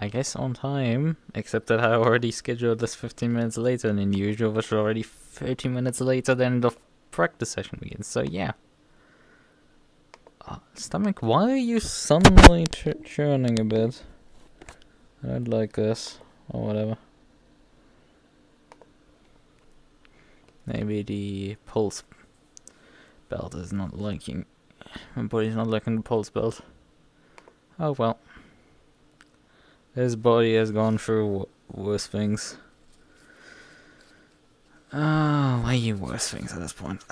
I guess on time, except that I already scheduled this 15 minutes later than usual, which is already 30 minutes later than the practice session begins, so yeah. Stomach, why are you suddenly churning a bit? I don't like this, or whatever. Maybe the pulse belt is not liking, my body's not liking the pulse belt. Oh well. His body has gone through worse things. Oh, way worse things at this point.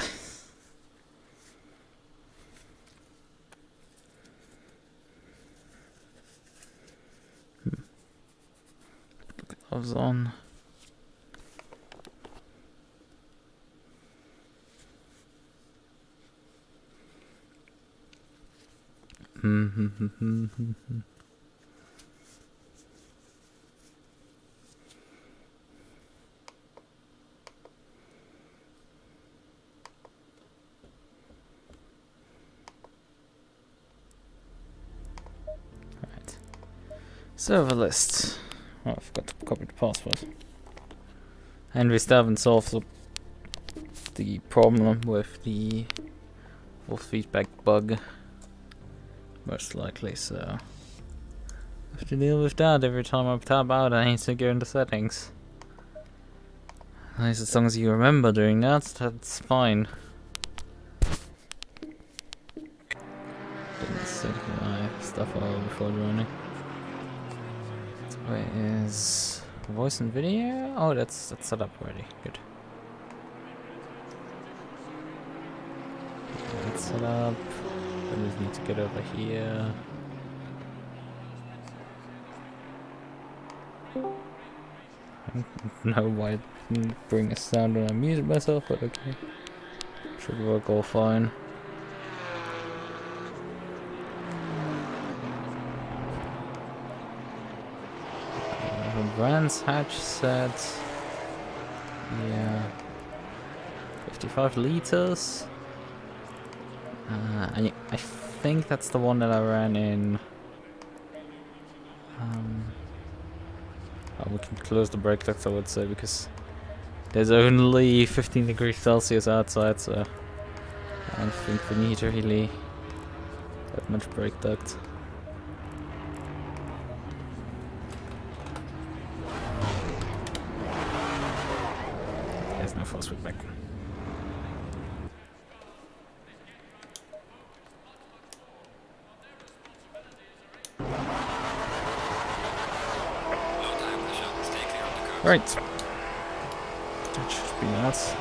Put the gloves on. Server list. Oh, I forgot to copy the password. And we still haven't solved the problem with the force feedback bug. Most likely, so I have to deal with that every time I tab out. I need to go into settings. At least as long as you remember doing that, that's fine. Didn't set my stuff out before joining. Where is voice and video? Oh, that's set up already. Good. That's set up. I just need to get over here. I don't know why it didn't bring a sound when I muted myself, but okay. Should work all fine. Brands hatch set. Yeah. 55 liters. I think that's the one that I ran in. Oh, we can close the brake ducts, I would say, because there's only 15 degrees Celsius outside, so I don't think we need really that much brake duct. There's no force feedback. Right. That should be nuts.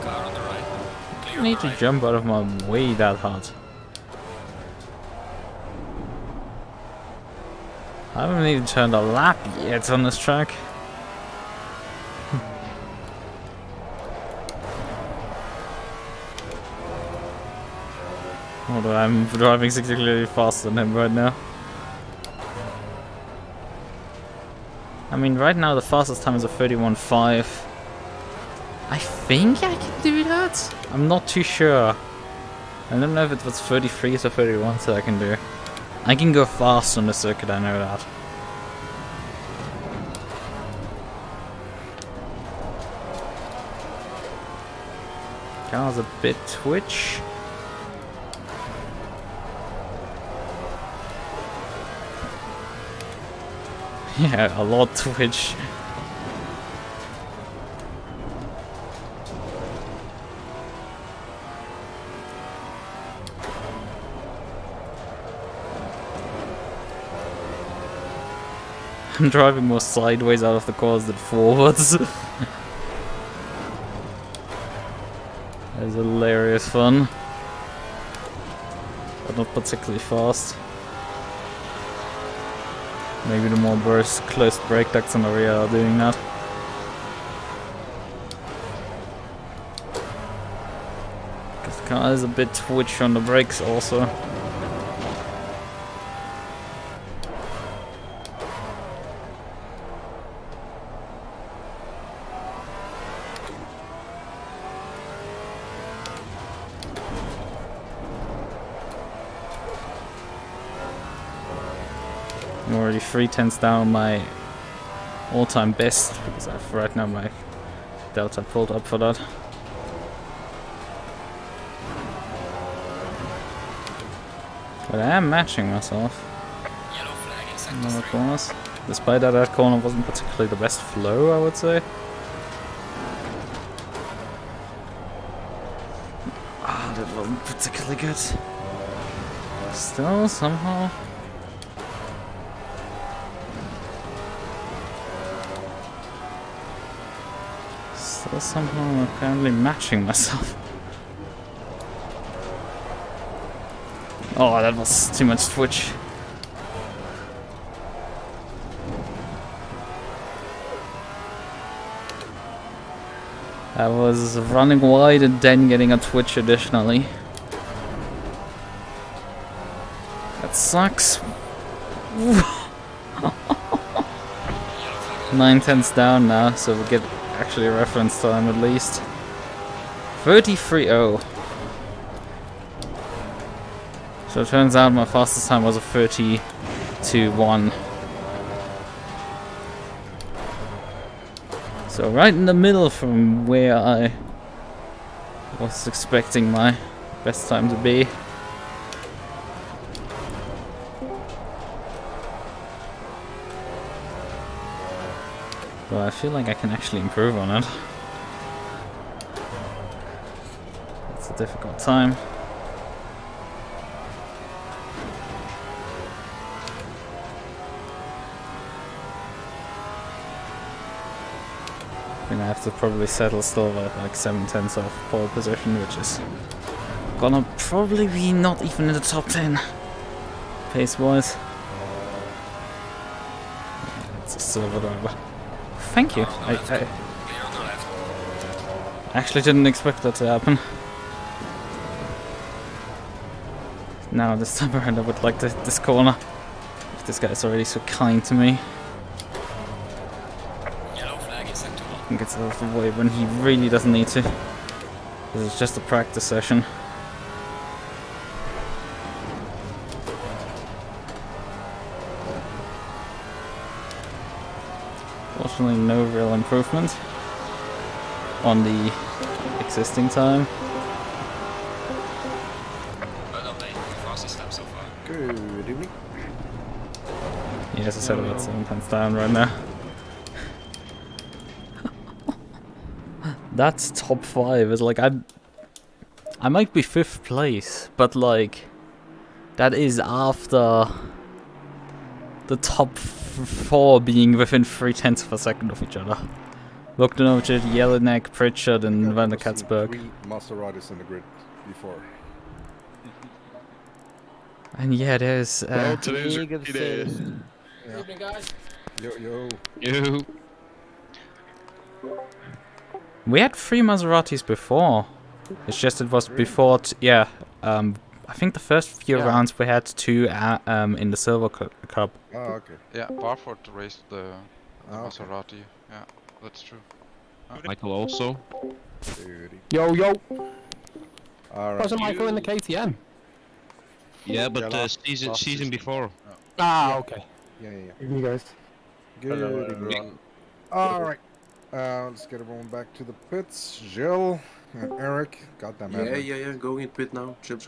Car on the right. I need to jump out of my way that hard. I haven't even turned a lap yet on this track. Although I'm driving significantly faster than him right now. I mean, right now the fastest time is a 31.5. I think I can do that? I'm not too sure. I don't know if it was 33 or 31 so I can do. I can go fast on the circuit, I know that. Car's a bit twitch. Yeah, a lot twitch. I'm driving more sideways out of the cars than forwards. That's hilarious fun. But not particularly fast. Maybe the more close brake ducts on the rear are doing that. Because the car is a bit twitch on the brakes also. I'm already 3/10 down my all-time best because I've right now my delta pulled up for that. But I am matching myself in the corners. Despite that corner wasn't particularly the best flow, I would say. Ah, that wasn't particularly good. Still, somehow. Still, somehow, I'm apparently matching myself. Oh, that was too much twitch. I was running wide and then getting a twitch additionally. That sucks. 9/10 down now, so we get actually a reference time at least. 33.0. So it turns out my fastest time was a 30.1. So right in the middle from where I was expecting my best time to be. But I feel like I can actually improve on it. It's a difficult time. I have to probably settle still at like 7/10 of pole position, which is gonna probably be not even in the top 10 pace wise. It's a silver driver. Thank you. I actually didn't expect that to happen. Now this time around I would like this corner. If this guy is already so kind to me. And gets out of the way when he really doesn't need to. This is just a practice session. Fortunately, no real improvement on the existing time. Good evening. Yeah, as I said, about 7/10 down right now. That's top 5. It's like I might be 5th place, but like that is after the top 4 being within 3/10 of a second of each other. Bogdanovic, Jelinek, Pritchard, and Van der Katzberg. 3 Maseratis in the grid before. And yeah, there's Today's a good day. Good evening, guys. Yo. we had 3 Maseratis before. It's just it was before. I think the first few rounds we had 2 in the Silver Cup. Oh, okay. Yeah, Barford raced the Maserati. Yeah, that's true. Michael also. Yo. Yo. Alright. Wasn't Michael in the KTM? Yeah, but Yeah, season before. Ah, okay. Yeah. You guys. Good evening. Alright. Let's get everyone back to the pits. Jill and Eric. Goddamn it. Yeah. Going in pit now. Chill.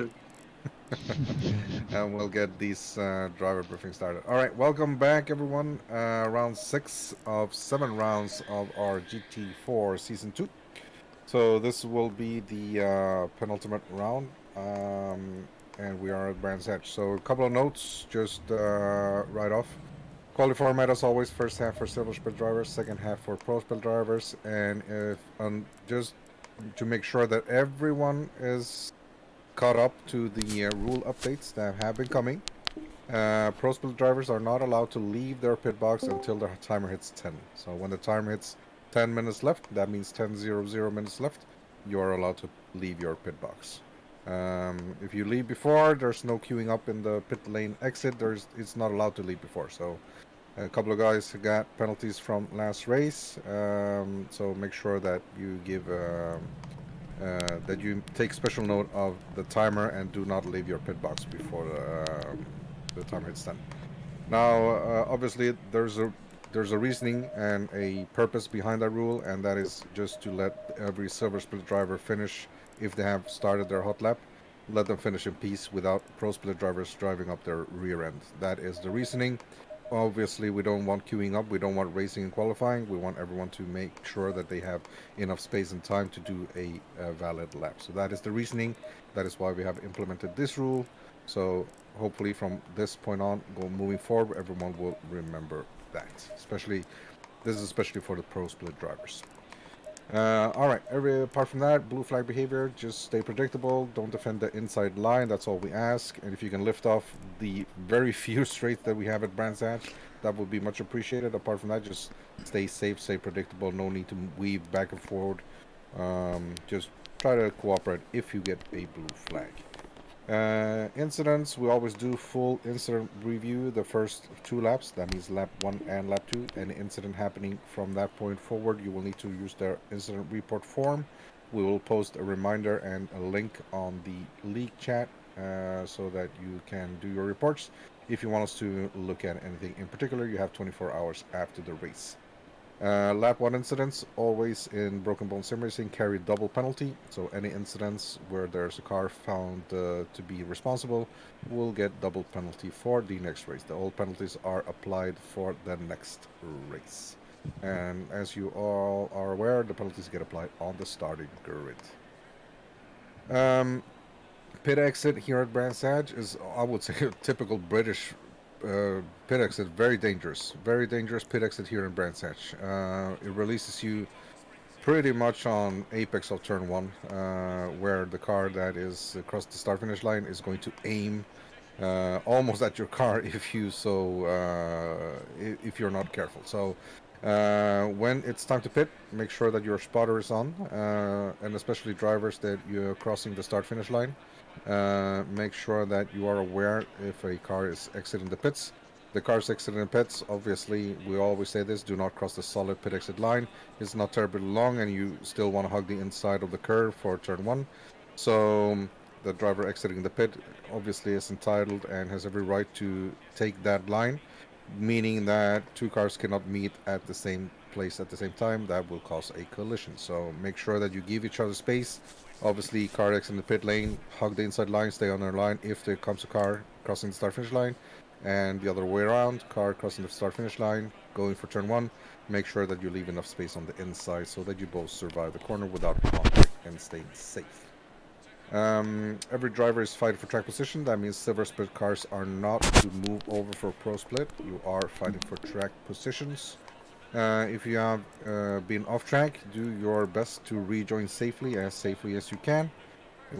And we'll get these driver briefings started. Alright, welcome back everyone. Round 6 of 7 rounds of our GT4 Season 2. So this will be the penultimate round. And we are at Brands Hatch. So a couple of notes just right off. Quali format as always, first half for silver split drivers, second half for pro split drivers, and if just to make sure that everyone is caught up to the rule updates that have been coming. Pro split drivers are not allowed to leave their pit box until the timer hits 10. So when the timer hits 10 minutes left, that means 10:00 minutes left, you're allowed to leave your pit box. If you leave before, there's no queuing up in the pit lane exit. It's not allowed to leave before. So a couple of guys got penalties from last race. So make sure that you give that you take special note of the timer and do not leave your pit box before the timer hits 10. Now, obviously, there's a reasoning and a purpose behind that rule, and that is just to let every silver split driver finish if they have started their hot lap. Let them finish in peace without pro split drivers driving up their rear end. That is the reasoning. Obviously, we don't want queuing up. We don't want racing and qualifying. We want everyone to make sure that they have enough space and time to do a valid lap. So that is the reasoning. That is why we have implemented this rule. So hopefully from this point on, moving forward, everyone will remember that. This is especially for the pro split drivers. All right. Apart from that, blue flag behavior, just stay predictable. Don't defend the inside line. That's all we ask. And if you can lift off the very few straights that we have at Brands Hatch, that would be much appreciated. Apart from that, just stay safe, stay predictable. No need to weave back and forward. Just try to cooperate if you get a blue flag. Incidents, we always do full incident review the first 2 laps. That means lap 1 and lap 2. Any incident happening from that point forward, you will need to use the incident report form. We will post a reminder and a link on the league chat so that you can do your reports. If you want us to look at anything in particular, you have 24 hours after the race. Lap 1 incidents, always in Broken Bone Sim Racing, carry double penalty. So any incidents where there's a car found to be responsible will get double penalty for the next race. The old penalties are applied for the next race. And as you all are aware, the penalties get applied on the starting grid. Pit exit here at Brands Hatch is, I would say, a typical British pit exit. Very dangerous pit exit here in Brands Hatch. It releases you pretty much on apex of turn 1, where the car that is across the start finish line is going to aim almost at your car if you're not careful. So when it's time to pit, make sure that your spotter is on, and especially drivers that you're crossing the start finish line. Make sure that you are aware if a car is exiting the pits. The cars exiting the pits, obviously, we always say this, do not cross the solid pit exit line. It's not terribly long and you still want to hug the inside of the curve for turn 1. So the driver exiting the pit obviously is entitled and has every right to take that line, meaning that 2 cars cannot meet at the same place at the same time. That will cause a collision. So make sure that you give each other space. Obviously, car X in the pit lane, hug the inside line, stay on their line if there comes a car crossing the start-finish line. And the other way around, car crossing the start-finish line, going for turn 1, make sure that you leave enough space on the inside so that you both survive the corner without contact and staying safe. Every driver is fighting for track position. That means silver split cars are not to move over for pro split. You are fighting for track positions. If you have been off track, do your best to rejoin safely as you can.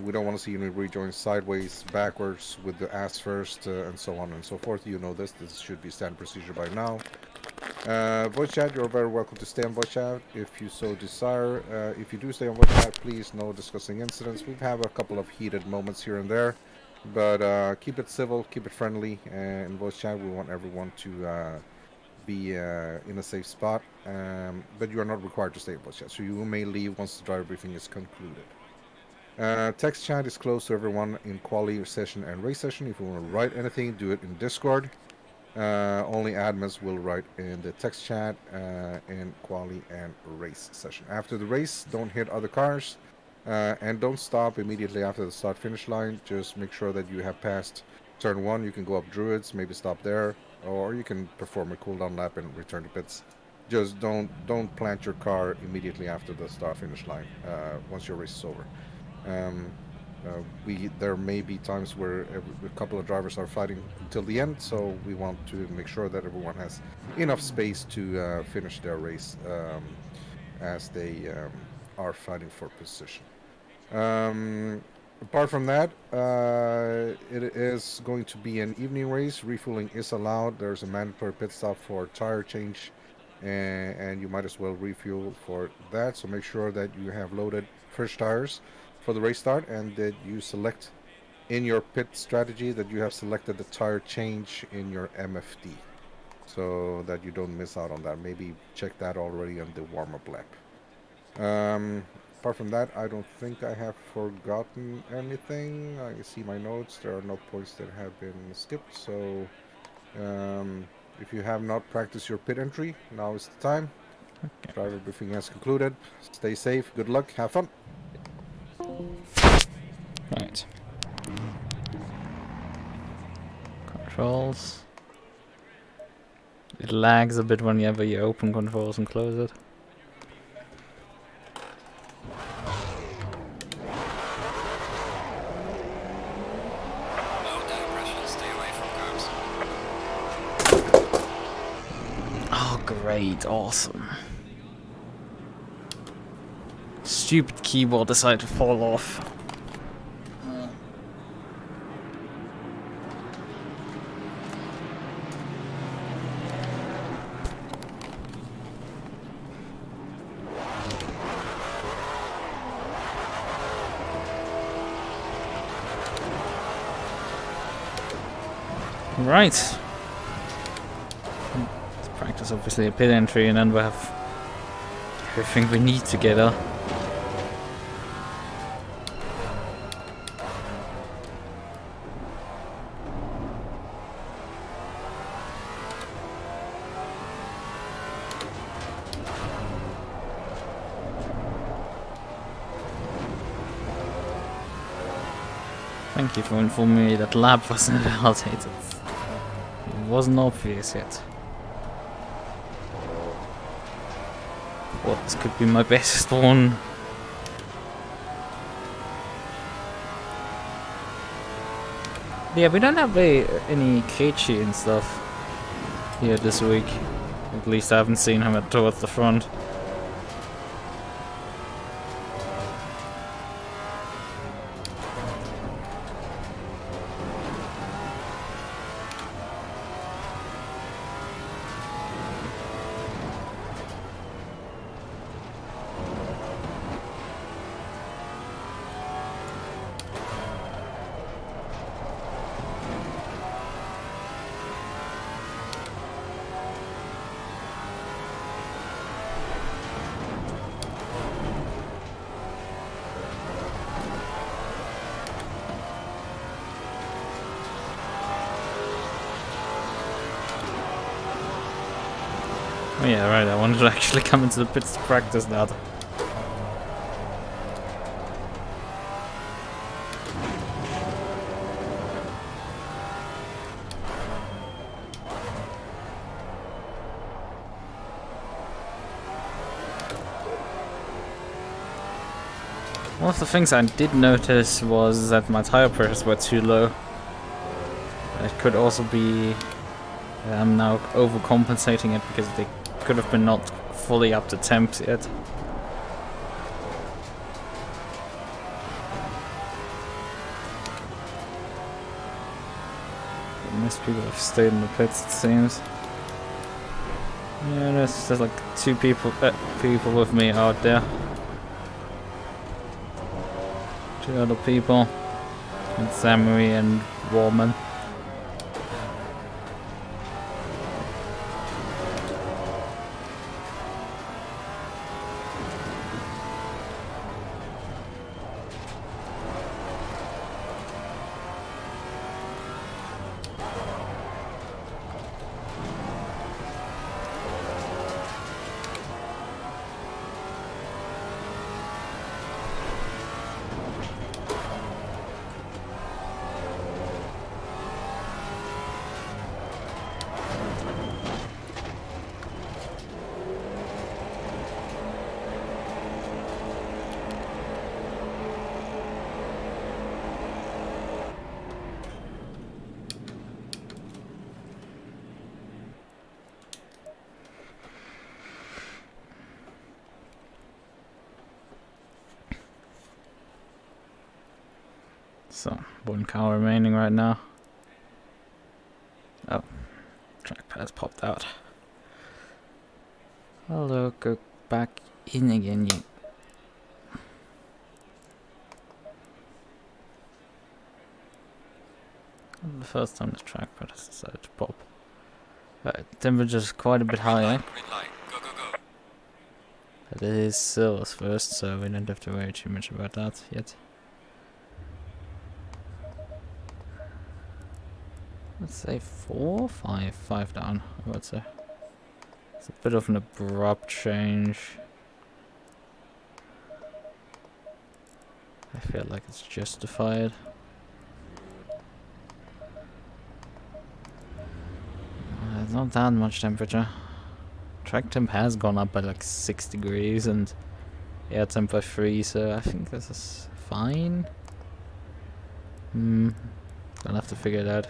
We don't want to see you rejoin sideways, backwards, with the ass first, and so on and so forth. You know this. This should be standard procedure by now. Voice chat, you're very welcome to stay on voice chat if you so desire. If you do stay on voice chat, please no discussing incidents. We've had a couple of heated moments here and there, but keep it civil, keep it friendly. In voice chat, we want everyone to be in a safe spot, but you are not required to stay in voice chat, so you may leave once the driver briefing is concluded. Text chat is closed to everyone in quali session and race session. If you want to write anything, do it in Discord. Only admins will write in the text chat in quali and race session. After the race, don't hit other cars and don't stop immediately after the start finish line. Just make sure that you have passed turn 1. You can go up Druids, maybe stop there, or you can perform a cooldown lap and return to pits. Just don't plant your car immediately after the start finish line once your race is over. There may be times where a couple of drivers are fighting until the end, so we want to make sure that everyone has enough space to finish their race as they are fighting for position. Apart from that, it is going to be an evening race. Refueling is allowed. There's a mandatory pit stop for tire change, and you might as well refuel for that. So make sure that you have loaded fresh tires for the race start, and that you select in your pit strategy that you have selected the tire change in your MFD, so that you don't miss out on that. Maybe check that already on the warm-up lap. Apart from that, I don't think I have forgotten anything. I see my notes. There are no points that have been skipped, so If you have not practiced your pit entry, now is the time. Okay. Driver briefing has concluded. Stay safe. Good luck. Have fun. Right. Controls. It lags a bit whenever you open controls and close it. Oh, great. Awesome. Stupid keyboard decided to fall off. Right. Let's practice obviously a pit entry and then we'll have everything we need together. Thank you for informing me that lab wasn't validated. It wasn't obvious yet. Well, this could be my best one. Yeah, we don't have any Keiichi and stuff here this week. At least I haven't seen him towards the front. Oh yeah, right, I wanted to actually come into the pits to practice that. One of the things I did notice was that my tire pressures were too low. It could also be I'm now overcompensating it because they could have been not fully up to temp yet. Most people have stayed in the pits, it seems. Yeah, there's like two people with me out there. Two other people. And Samuel and Warman. So, 1 car remaining right now. Oh, trackpad's popped out. Hello, go back in again, you. The first time the trackpad has decided to pop. Temperature's quite a bit higher. But it is Silver's first, so we don't have to worry too much about that yet. Let's say 4, 5, 5 down, I would say. It's a bit of an abrupt change. I feel like it's justified. It's not that much temperature. Track temp has gone up by like 6 degrees and air temp by 3, so I think this is fine. I'll have to figure it out.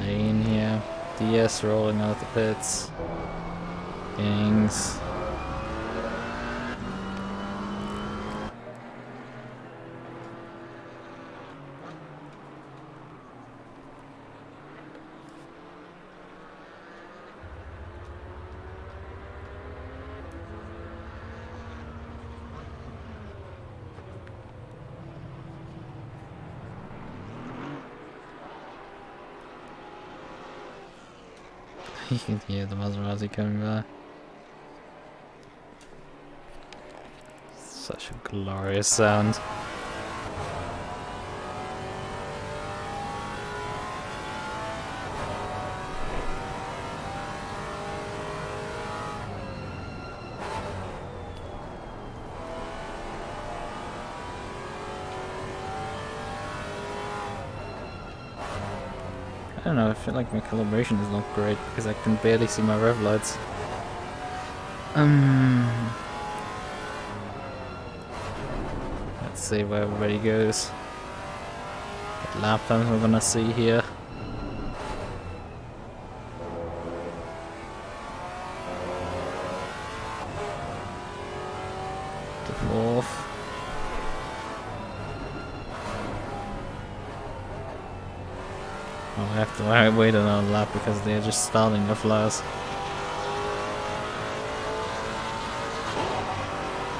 Lane here. DS rolling out the pits. Ings. You can hear the Maserati coming by. Such a glorious sound. I don't know, I feel like my calibration is not great because I can barely see my rev lights. Let's see where everybody goes. What lap times we're gonna see here. The 4th. I have to wait another lap because they're just starting the flyers.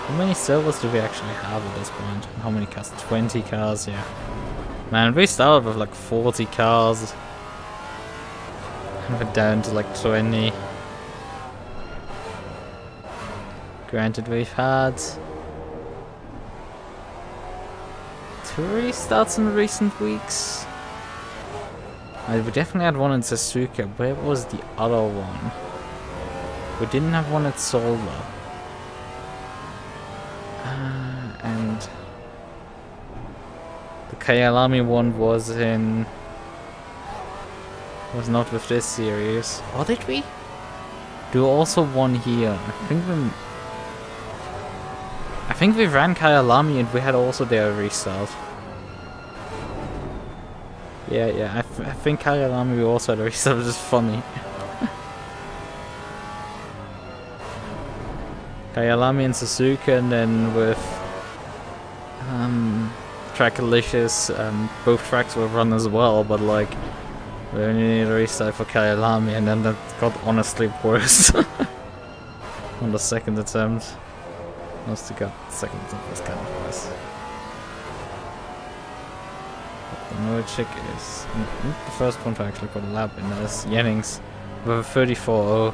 How many servers do we actually have at this point? How many cars? 20 cars, yeah. Man, we started with like 40 cars. And we're down to like 20. Granted, we've had 2 restarts in recent weeks. We definitely had one in Suzuka. Where was the other one? We didn't have one at Solva. And the Kyalami one was not with this series. Or did we? Do also one here. I think we ran Kyalami and we had also their restart. Yeah, I think Kyalami we also had a restart, which is funny. Kyalami and Suzuka, and then with Trackalicious, both tracks were run as well, but like we only need a restart for Kyalami, and then that got honestly worse on the second attempt. Must have got the second attempt was kind of worse. No chick is the first one to actually put a lap in this. Jennings with a 34.0.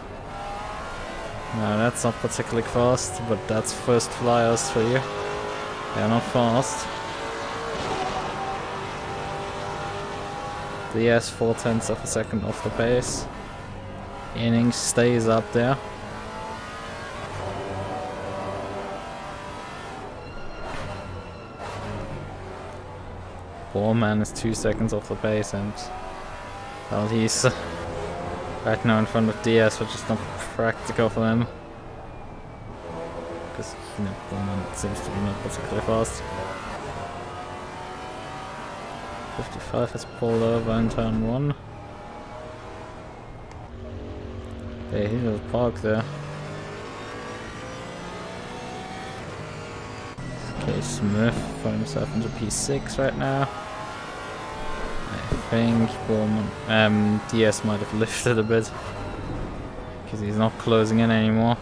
No, that's not particularly fast, but that's first flyers for you. They're not fast. The S 4/10 of a second off the pace. Jennings stays up there. Borman is 2 seconds off the pace, and well, he's right now in front of DS, which is not practical for him because Borman seems to be not particularly fast. 55 has pulled over in turn 1. Hey, he's at the park there. Okay, Smith put himself into P6 right now. I think Borman, DS might have lifted a bit because he's not closing in anymore.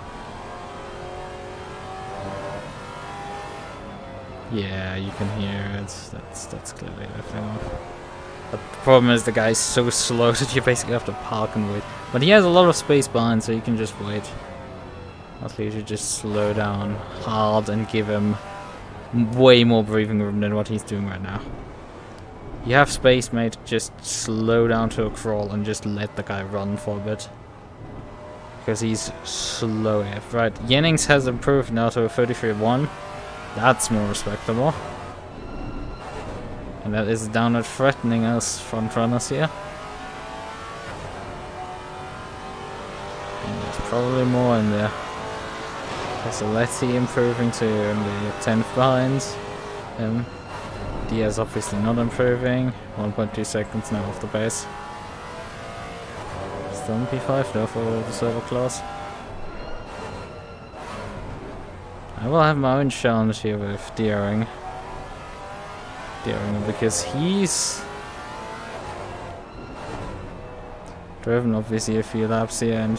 Yeah, you can hear it. That's clearly lifting off. But the problem is the guy's so slow that you basically have to park and wait. But he has a lot of space behind, so you can just wait. At least you just slow down hard and give him way more breathing room than what he's doing right now. You have space, mate. Just slow down to a crawl and just let the guy run for a bit. Because he's slow AF. Right, Jennings has improved now to a 33.1. That's more respectable. And that is downward threatening us front runners here. And there's probably more in there. So let's see improving to only 10th behind him. Diaz obviously not improving. 1.2 seconds now off the pace. Still in P5 though for the server class. I will have my own challenge here with Deering. Because he's driven obviously a few laps here and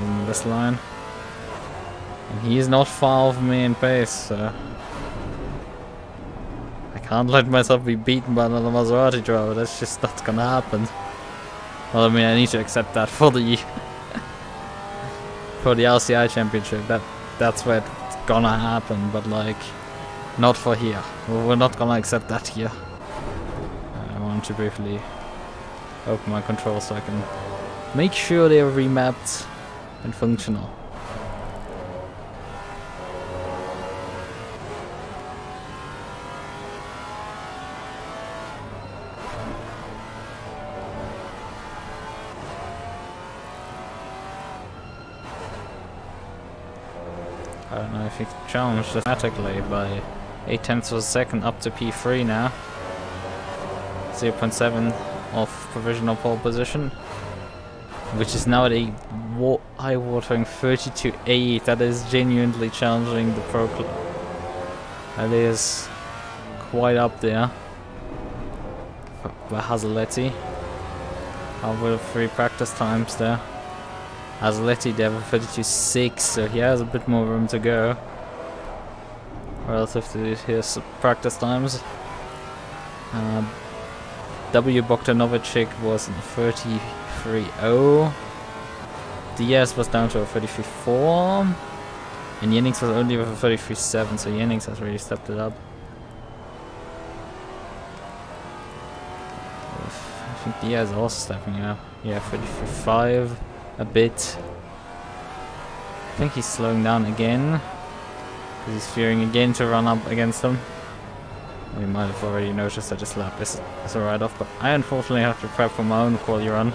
in this line. And he's not far off me in pace, so I can't let myself be beaten by another Maserati driver. That's just not gonna happen. Well, I mean, I need to accept that for the for the LCI championship. That's where it's gonna happen, but like, not for here. We're not gonna accept that here. I want to briefly open my controls so I can make sure they're remapped and functional. I don't know if he challenged dramatically by 0.8 of a second up to P3 now. 0.7 of provisional pole position, which is now at a eye-watering 32.8. That is genuinely challenging the Pro Qualy. That is quite up there. By Hazaletti. With 3 practice times there. Hazaletti they have a 32.6, so he has a bit more room to go relative to his practice times. W. Bogdanovic was in 33.0. Diaz was down to a 33.4. And Jennings was only with a 33.7, so Jennings has really stepped it up. I think Diaz is also stepping up. Yeah, 33.5. A bit. I think he's slowing down again. Because he's fearing again to run up against him. We might have already noticed that this lap is a write-off, but I unfortunately have to prep for my own quali run.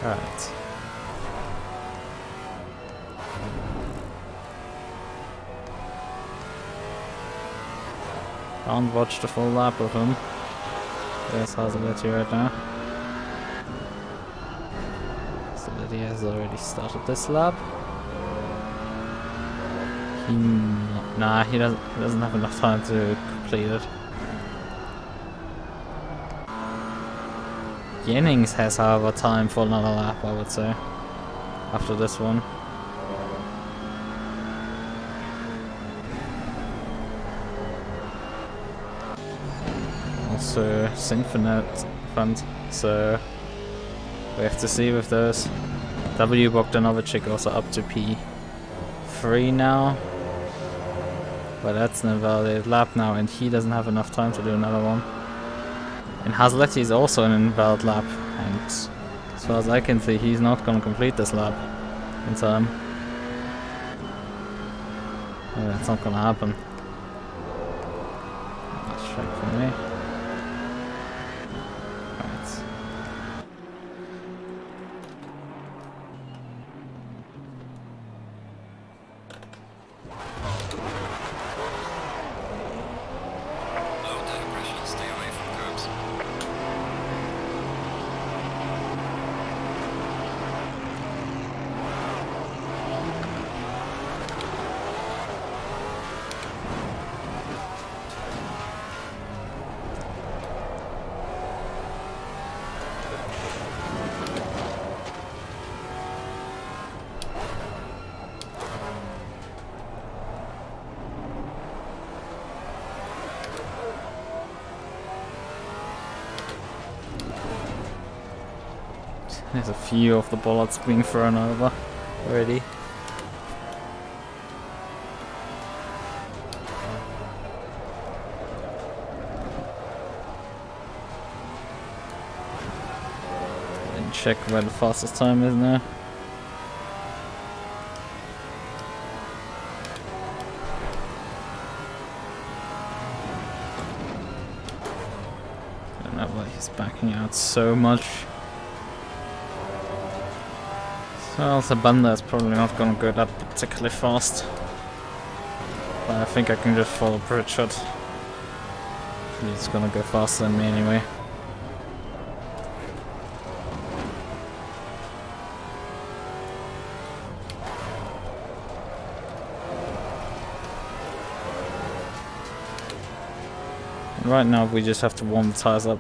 Alright. Can't watch the full lap of him. There's Hazaletti right now. Hazaletti has already started this lap. He doesn't have enough time to complete it. Jennings has, however, time for another lap, I would say, after this one. Also Symphonet fund, so we have to see with those. W. Bogdanovic also up to P3 now, but that's an invalidated lap now, and he doesn't have enough time to do another one. And Hazaletti is also an invalid lap, and as far as I can see, he's not going to complete this lap in time. Yeah, that's not going to happen. Let's check for me. There's a few of the bullets being thrown over already. And check where the fastest time is now. I don't know why he's backing out so much. Well, the Banda is probably not gonna go that particularly fast. But I think I can just follow Pritchard. He's gonna go faster than me anyway. And right now we just have to warm the tires up.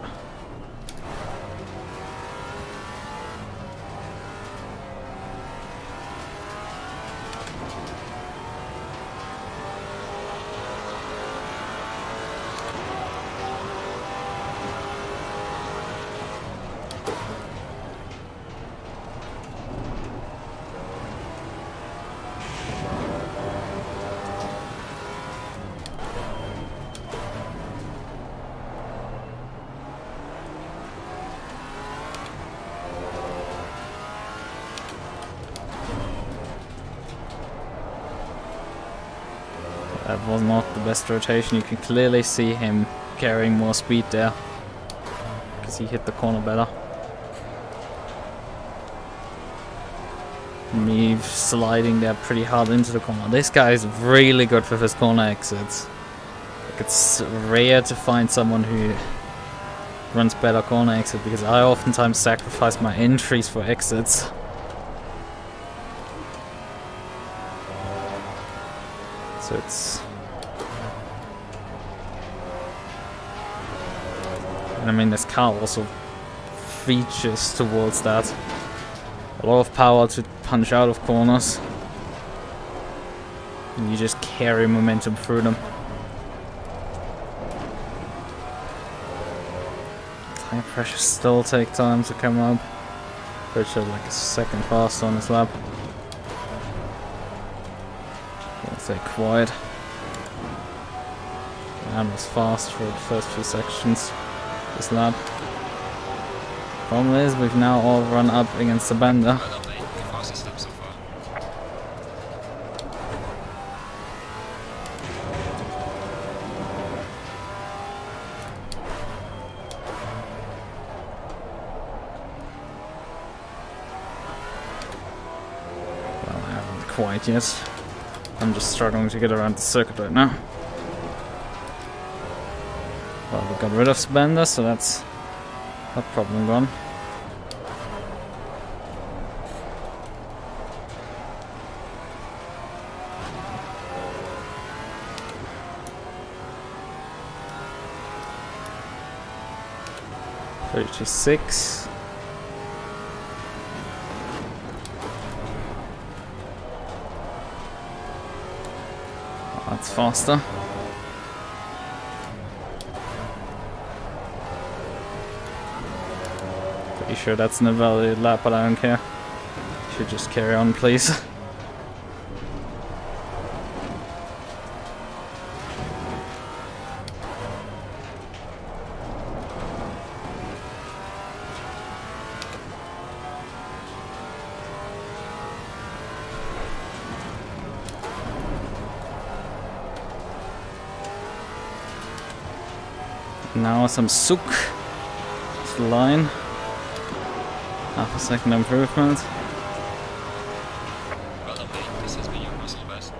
That was not the best rotation. You can clearly see him carrying more speed there, because he hit the corner better. Me sliding there pretty hard into the corner. This guy is really good with his corner exits. Like, it's rare to find someone who runs better corner exit, because I oftentimes sacrifice my entries for exits. So it's... And I mean, this car also features towards that. A lot of power to punch out of corners. And you just carry momentum through them. Tire pressure still take time to come up. Richard like a second faster on his lap. Stay quiet. And was fast for the first few sections this lap. Problem is, we've now all run up against the Banda. Well, I haven't quite yet. I'm just struggling to get around the circuit right now. Well, we got rid of Banda, so that's that problem gone. $36. That's faster. Pretty sure that's an invalid lap, but I don't care. Should just carry on, please. Now some souk to the line. Half a second improvement. Well done, mate. This has been your muscle best.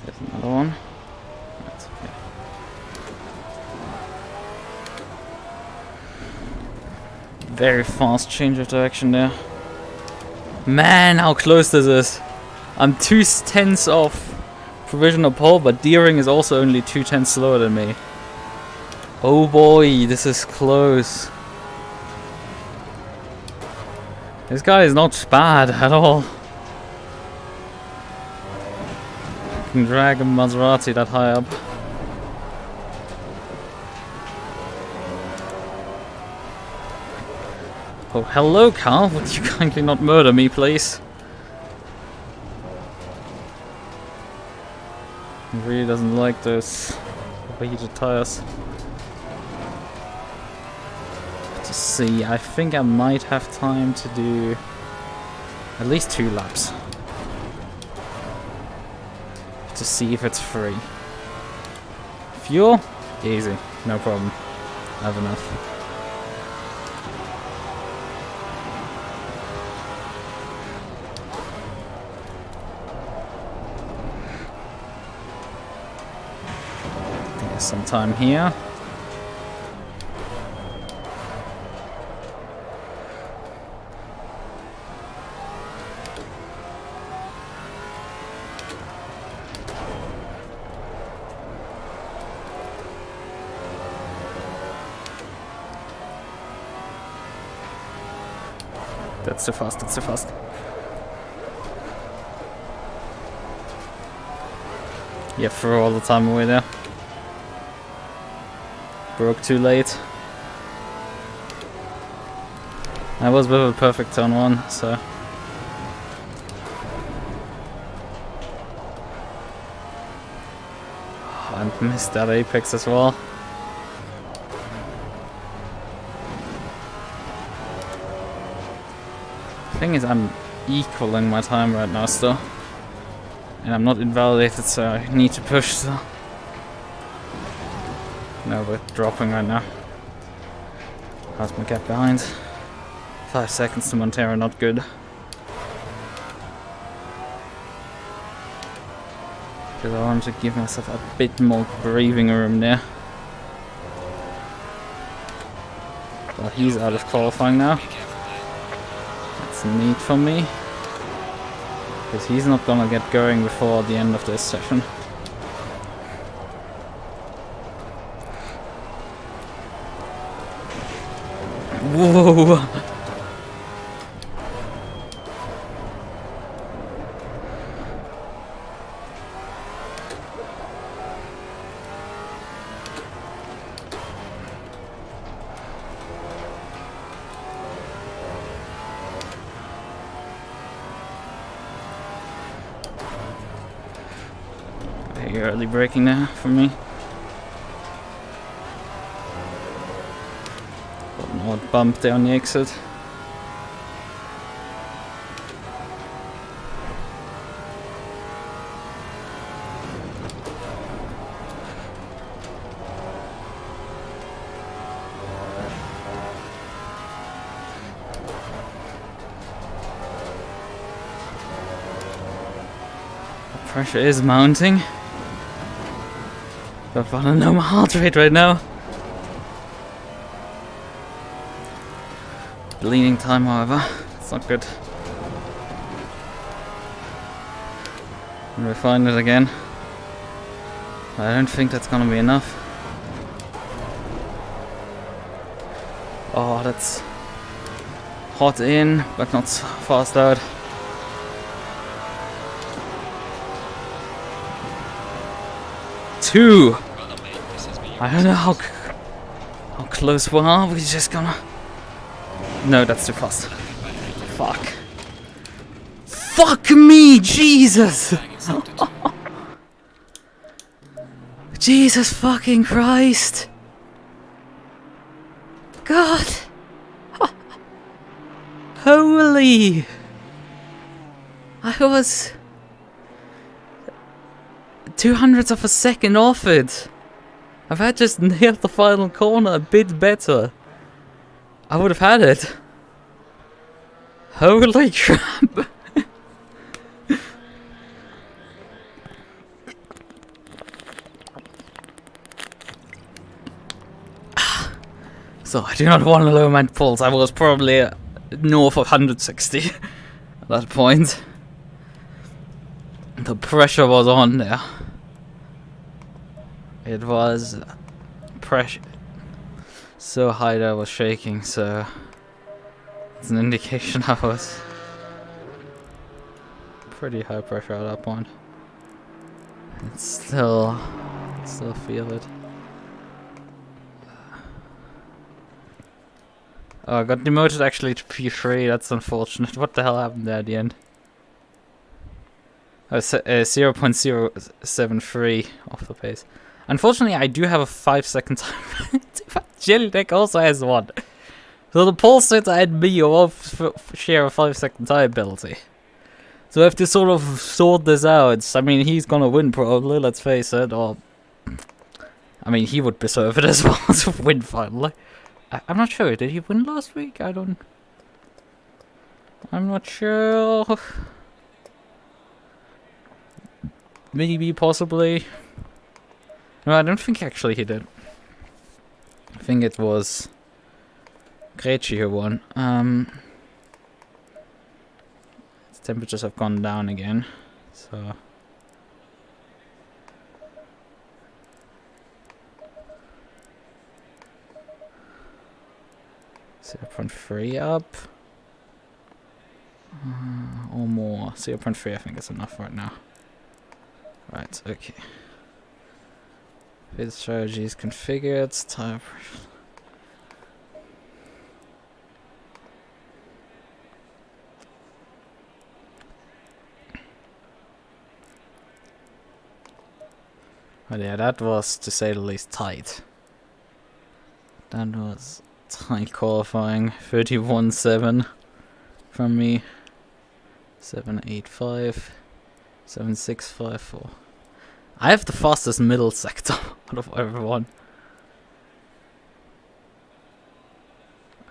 There's another one. That's okay. Very fast change of direction there. Man, how close this is. I'm 2/10 off provisional pole, but Deering is also only 2/10 slower than me. Oh boy, this is close. This guy is not bad at all. Can drag a Maserati that high up. Oh, hello, Carl. Would you kindly not murder me, please? He really doesn't like those overheated tires. To see, I think I might have time to do at least 2 laps. To see if it's free. Fuel? Easy. No problem. I have enough. Some time here. That's too fast, that's too fast. Yeah, throw all the time away there. Broke too late. I was with a perfect turn 1, so. I missed that apex as well. Thing is, I'm equaling my time right now still. And I'm not invalidated, so I need to push still. No, we're dropping right now. How's my gap behind? 5 seconds to Montero, not good. Because I want to give myself a bit more breathing room there. Well, he's out of qualifying now. That's neat for me. Because he's not gonna get going before the end of this session. Whoa! Very early braking there for me. Odd bump there on the exit. The pressure is mounting. But I don't know my heart rate right now. Bleeding time, however, it's not good. And refine it again. I don't think that's gonna be enough. Oh, that's hot in, but not fast out. Two. I don't know how close we are. We're just gonna. No, that's too fast. Fuck. Fuck me, Jesus! Jesus fucking Christ! God! Holy! I was 200ths of a second off it. If I had just nailed the final corner a bit better, I would have had it. Holy crap. So I do not want to lower my pulse. I was probably north of 160. that point. The pressure was on there. It was pressure so high that I was shaking, so it's an indication I was pretty high pressure at that point. It's still feel it. Oh, I got demoted actually to P3, that's unfortunate. What the hell happened there at the end? Oh, 0.073 off the pace. Unfortunately, I do have a 5-second time. Jelly Deck also has one. So the pole sitter and me both share a 5-second time penalty. So I have to sort of sort this out. I mean, he's gonna win probably, let's face it. Or, I mean, he would deserve it as well to win finally. I'm not sure. Did he win last week? I'm not sure. Maybe, possibly. No, I don't think actually he did. I think it was Krejci who won. Temperatures have gone down again, so 0.3 up or more. 0.3 I think is enough right now. Right, okay. Bit strategy is configured. Type. But yeah, that was, to say the least, tight. That was tight qualifying. 31.7 from me. 7.85. 7.654. I have the fastest middle sector out of everyone.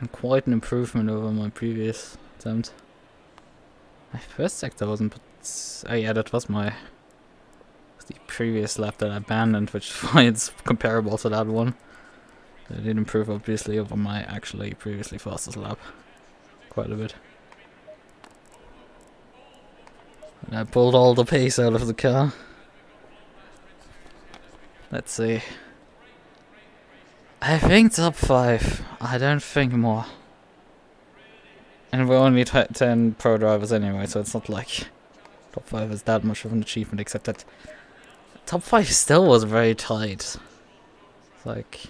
And quite an improvement over my previous attempt. My first sector wasn't... Oh yeah, that was my... the previous lap that I abandoned, which is why it's comparable to that one. I did improve obviously over my actually previously fastest lap. Quite a bit. And I pulled all the pace out of the car. Let's see. I think top 5. I don't think more. And we're only 10 pro drivers anyway, so it's not like top 5 is that much of an achievement, except that top 5 still was very tight. Like,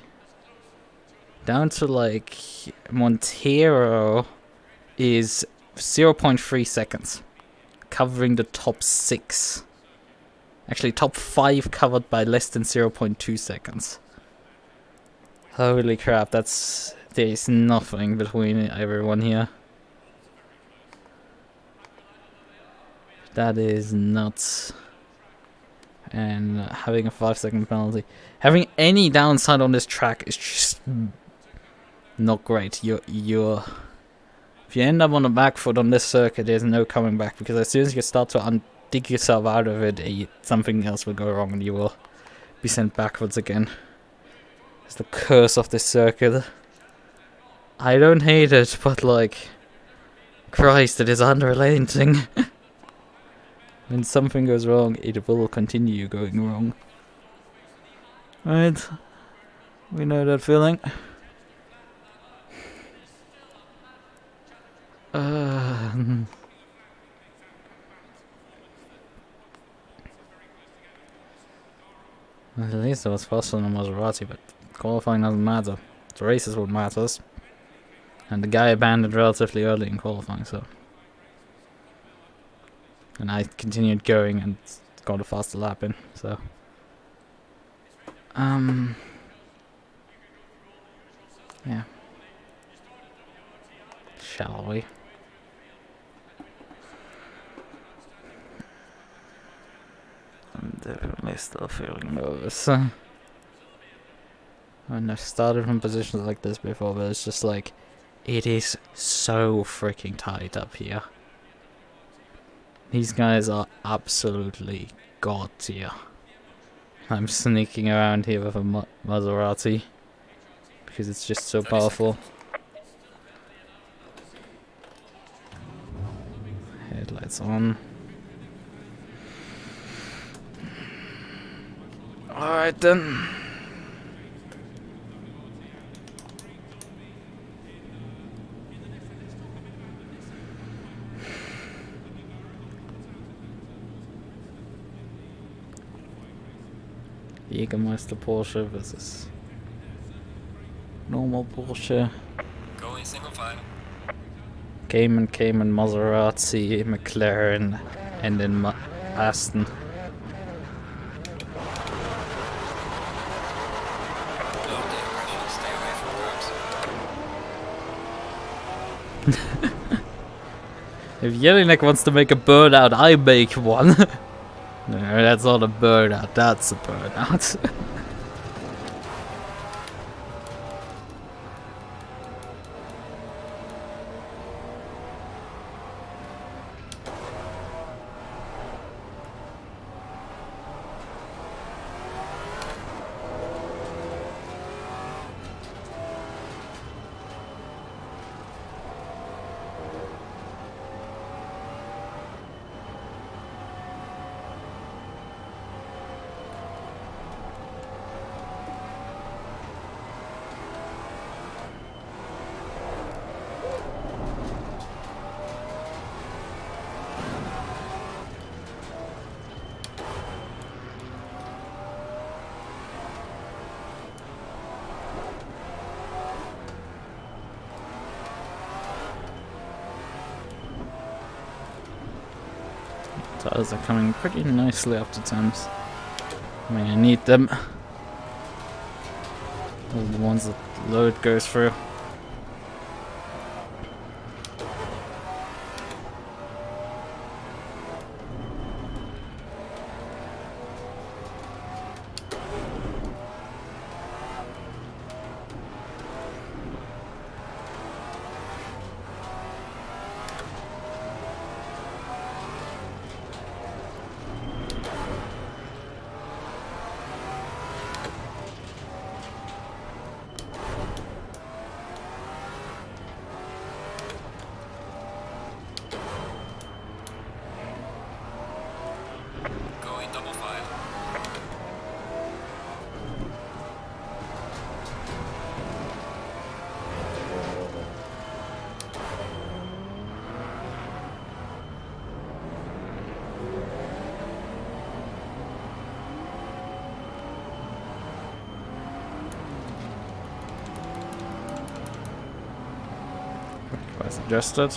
down to like Montero is 0.3 seconds, covering the top 6. Actually, top 5 covered by less than 0.2 seconds. Holy crap, there's nothing between everyone here. That is nuts. And having a 5-second penalty. Having any downside on this track is just not great. If you end up on the back foot on this circuit, there's no coming back, because as soon as you start to dig yourself out of it, something else will go wrong and you will be sent backwards again. It's the curse of this circuit. I don't hate it, but like, Christ, it is unrelenting. When something goes wrong, it will continue going wrong. Right, we know that feeling. At least I was faster than a Maserati, but qualifying doesn't matter. The race is what matters. And the guy abandoned relatively early in qualifying, so... And I continued going and got a faster lap in, so... Yeah. Shall we? I'm definitely still feeling nervous. I mean, I've started from positions like this before, but it's just like... It is so freaking tight up here. These guys are absolutely god tier. I'm sneaking around here with a Maserati because it's just so powerful. It's on. Alright then. Jägermeister Porsche versus normal Porsche. Going single file. Cayman, Maserati, McLaren, and then Aston. Low the aggression, stay away from curbs. If Jelinek wants to make a burnout, I make one. No, that's not a burnout, that's a burnout. Tires are coming pretty nicely up to temps. I mean, I need them. Those are the ones that load goes through. Going double file. Price adjusted.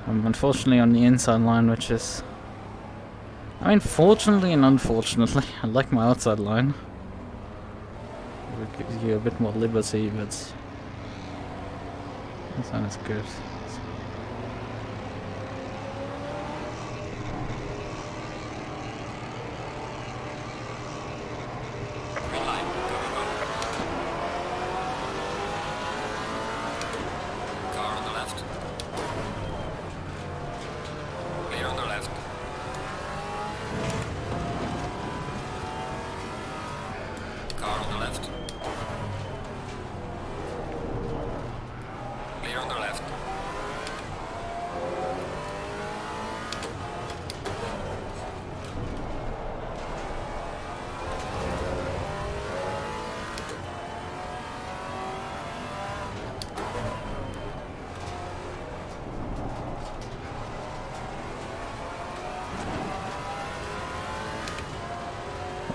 I'm unfortunately on the inside line, which is... I mean, fortunately and unfortunately. I like my outside line. It gives you a bit more liberty, but... This one is good. Green line. Go. Car on the left. Clear on the left. Car on the left. Clear on the left.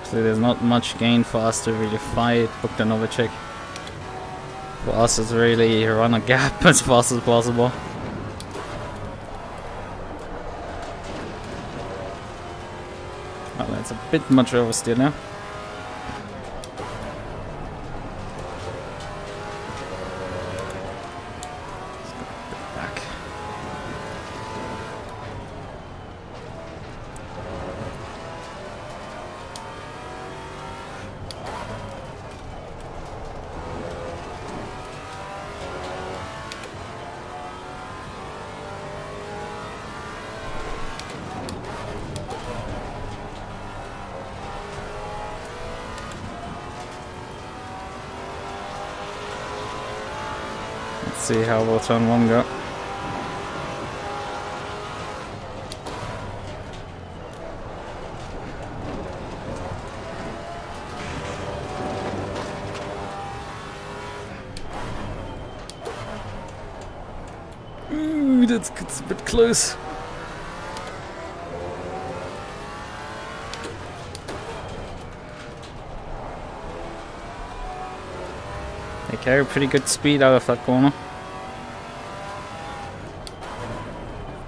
So there's not much gain for us to really fight Bogdanovic. For us it's really run a gap as fast as possible. Oh, that's a bit much oversteer now. Let's go a bit back. Let's see how will turn one go. Ooh, that's a bit close. They carry pretty good speed out of that corner.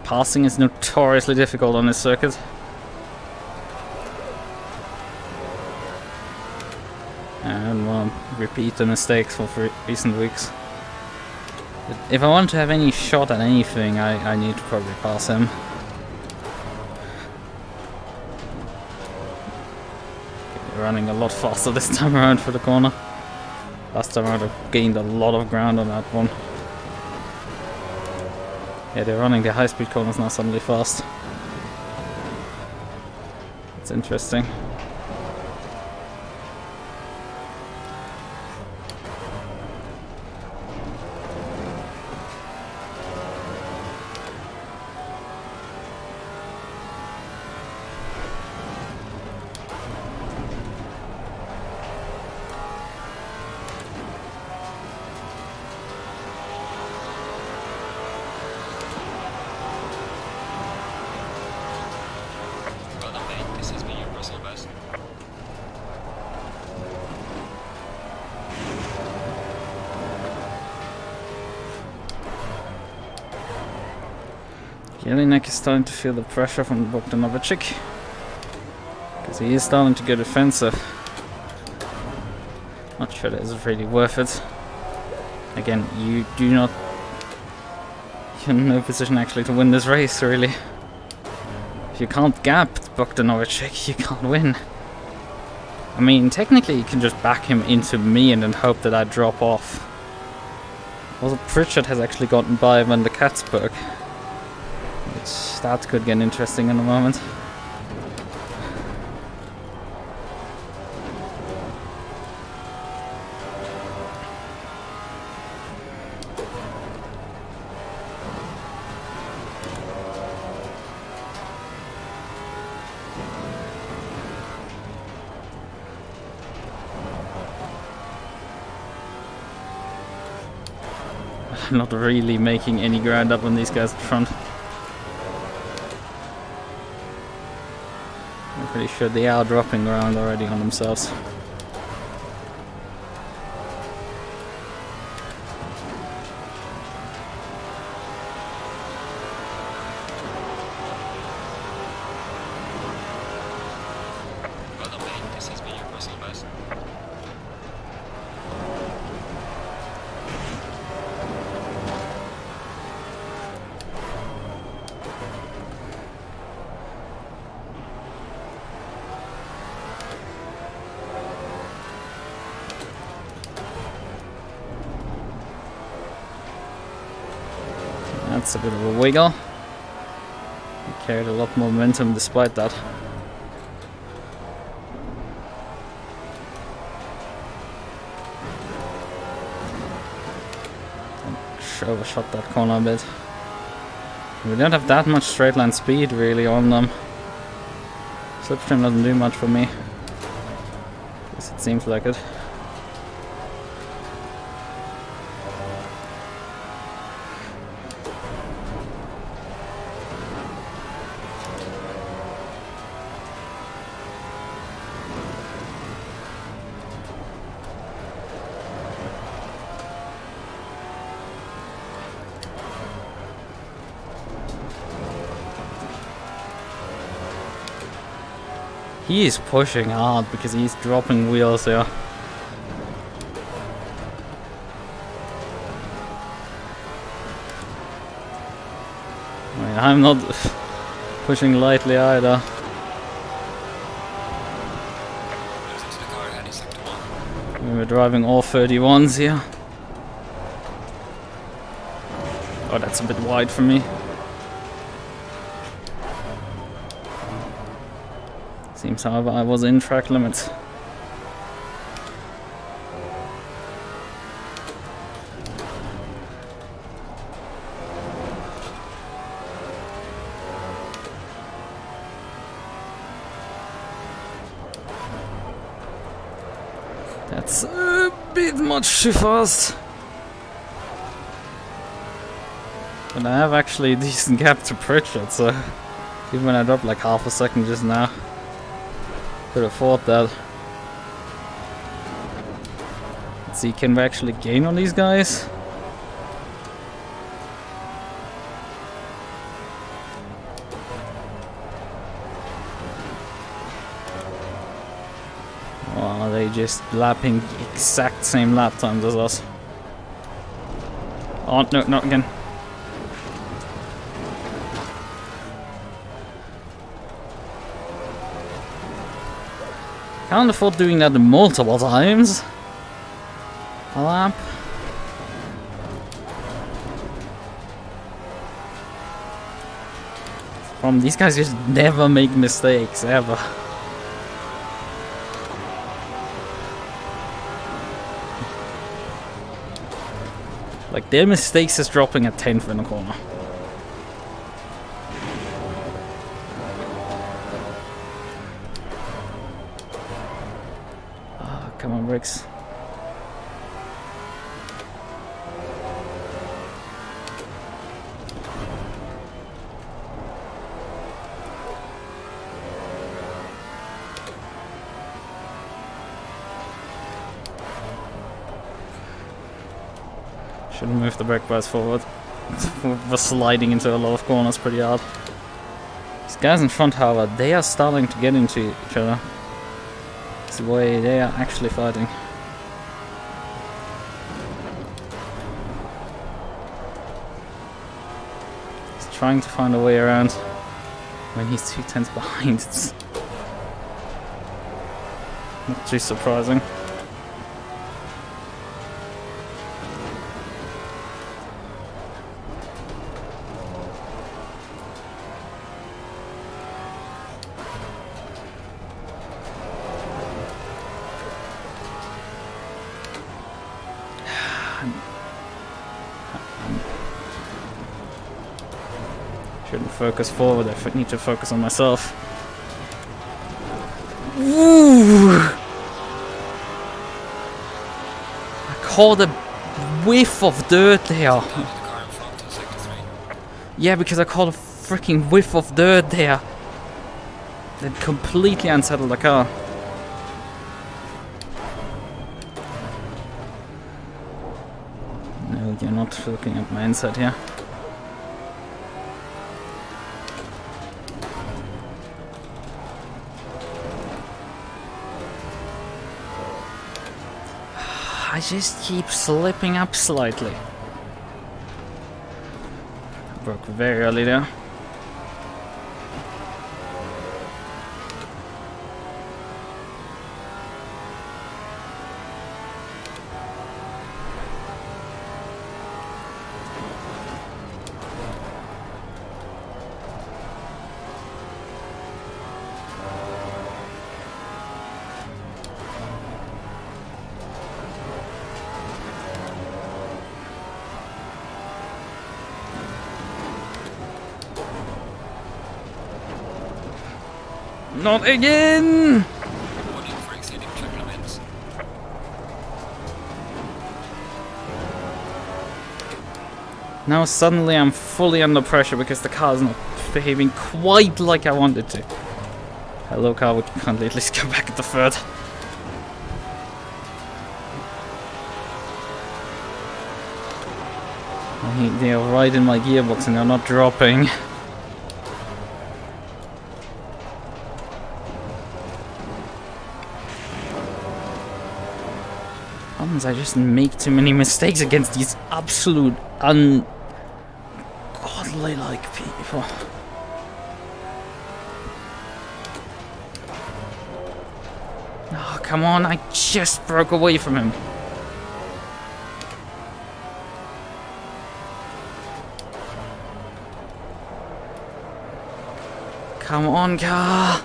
Passing is notoriously difficult on this circuit. I don't want to repeat the mistakes of recent weeks. But if I want to have any shot at anything, I need to probably pass him. Okay, running a lot faster this time around for the corner. Last time around I gained a lot of ground on that one. Yeah, they're running the high-speed corners now suddenly fast. It's interesting. Well done, mate. This has been your personal best. Jelinek is starting to feel the pressure from Bogdanovic, because he is starting to get offensive. Not sure that is really worth it. Again, you're in no position actually to win this race, really. If you can't gap Bogdanovic, you can't win. I mean, technically you can just back him into me and then hope that I drop off. Also, Pritchard has actually gotten by Van der Katzberg. Which, that could get interesting in a moment. I'm not really making any ground up on these guys in front. I'm pretty sure they are dropping ground already on themselves. Well done, mate. This has been your personal best. That's a bit of a wiggle. He carried a lot more momentum despite that. Overshot that corner a bit. We don't have that much straight line speed really on them. Slipstream doesn't do much for me. At least it seems like it. He is pushing hard because he's dropping wheels here. I mean, I'm not pushing lightly either. Losing to the car ahead in sector 1. We're driving all 31s here. Oh, that's a bit wide for me. Seems, however, I was in track limits. That's a bit much too fast. But I have actually a decent gap to Pritchard, so even when I dropped like half a second just now, could afford that. Let's see, can we actually gain on these guys? Or are they just lapping the exact same lap times as us? Oh, no, not again. Can't afford doing that multiple times. A lap. These guys just never make mistakes, ever. Like, their mistakes is dropping a 10th in the corner. Oh, come on, Bricks. Shouldn't move the brake bars forward. We're sliding into a lot of corners pretty hard. These guys in front, however, they are starting to get into each other. It's the way they are actually fighting. He's trying to find a way around when he's 2/10 behind. It's not too surprising. Shouldn't focus forward, I need to focus on myself. Ooh. I caught a whiff of dirt there. Down to the car in front to sector 3. Yeah, because I caught a freaking whiff of dirt there. That completely unsettled the car. No, you're not looking at my inside here. I just keep slipping up slightly. I broke very early there. Not again! Warning for exceeding track limits. Now suddenly I'm fully under pressure because the car's not behaving quite like I wanted to. Hello car, we can't at least go back at the third. They are right in my gearbox and they're not dropping. I just make too many mistakes against these absolute ungodly like people. Oh, come on, I just broke away from him. Come on, car.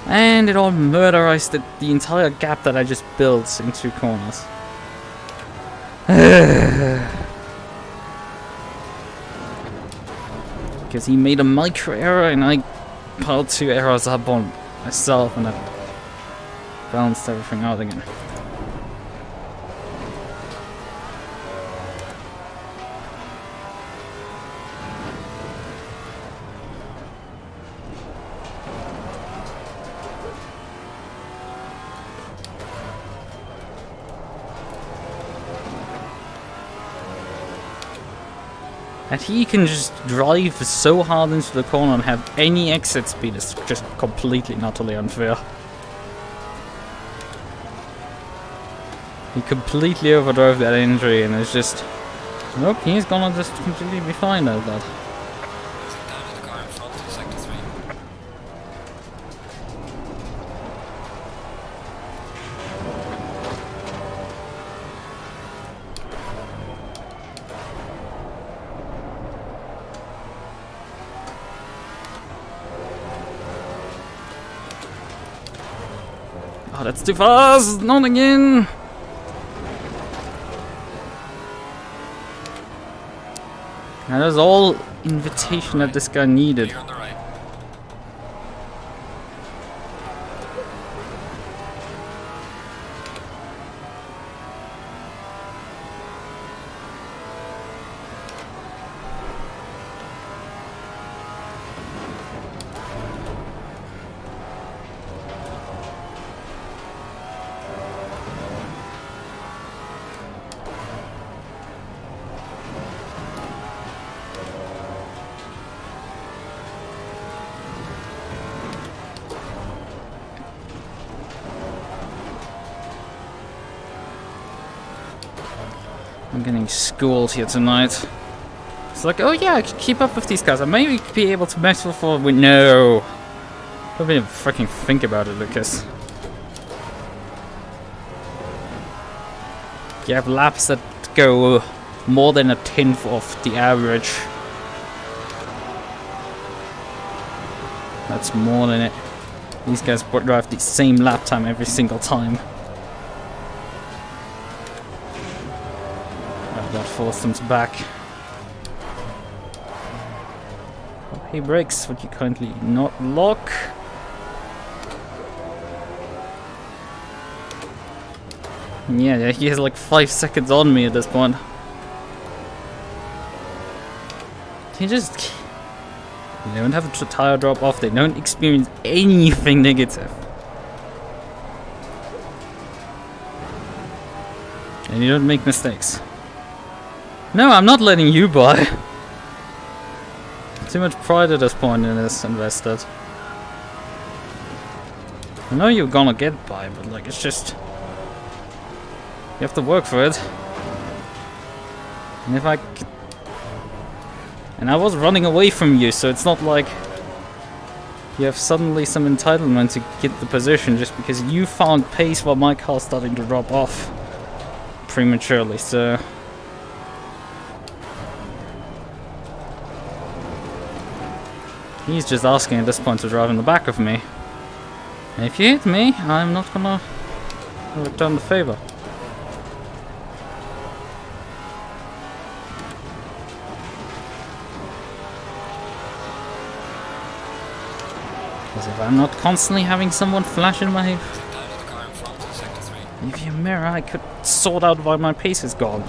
And it all murderized the entire gap that I just built in two corners. Because he made a micro error and I piled two errors up on myself and that balanced everything out again. That he can just drive so hard into the corner and have any exit speed is just completely and utterly unfair. He completely overdrove that injury and it's just... Nope, he's gonna just completely be fine at that. Closing down to the car in front to sector 3. Oh, that's too fast! Not again! That is all invitation that this guy needed. Clear on the right. I'm getting schooled here tonight. It's like, oh yeah, I could keep up with these guys. I maybe be able to match before we... No! Don't even freaking think about it, Lucas. You have laps that go more than a tenth of the average. That's more than it. These guys drive the same lap time every single time. That forced them to back. Oh, hey, brakes, would you kindly not lock? Yeah, he has like 5 seconds on me at this point. He just... They don't have a tire drop off, they don't experience anything negative. And you don't make mistakes. No, I'm not letting you buy. Too much pride at this point in this invested. I know you're gonna get by, but like, it's just... You have to work for it. And if I... And I was running away from you, so it's not like... You have suddenly some entitlement to get the position just because you found pace while my car's starting to drop off. Prematurely, so... He's just asking at this point to drive in the back of me. And if you hit me, I'm not gonna return the favor. Because if I'm not constantly having someone flash in my Down to the car in front to sector 3. rearview mirror, I could sort out why my pace is gone.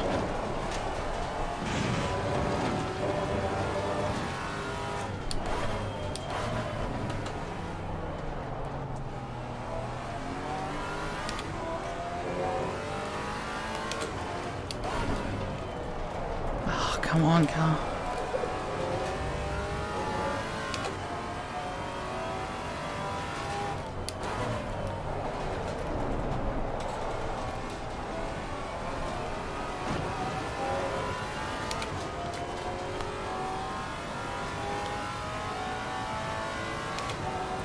Come on, car.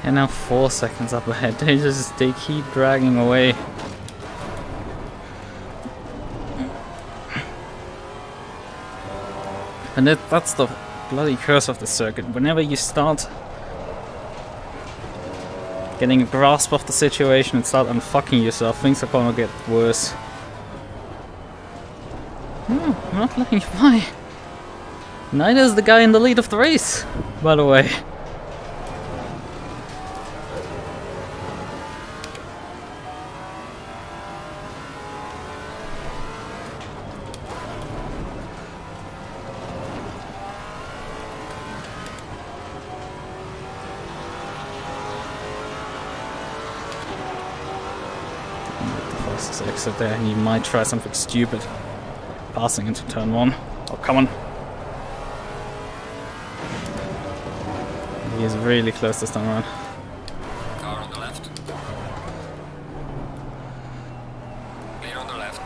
And now 4 seconds up ahead. They keep dragging away. And that's the bloody curse of the circuit. Whenever you start getting a grasp of the situation and start unfucking yourself, things are gonna get worse. No, I'm not letting you by. Neither is the guy in the lead of the race, by the way. Exit there, and you might try something stupid. Passing into turn 1. Oh, come on. He is really close this time around. Car on the left. Clear on the left.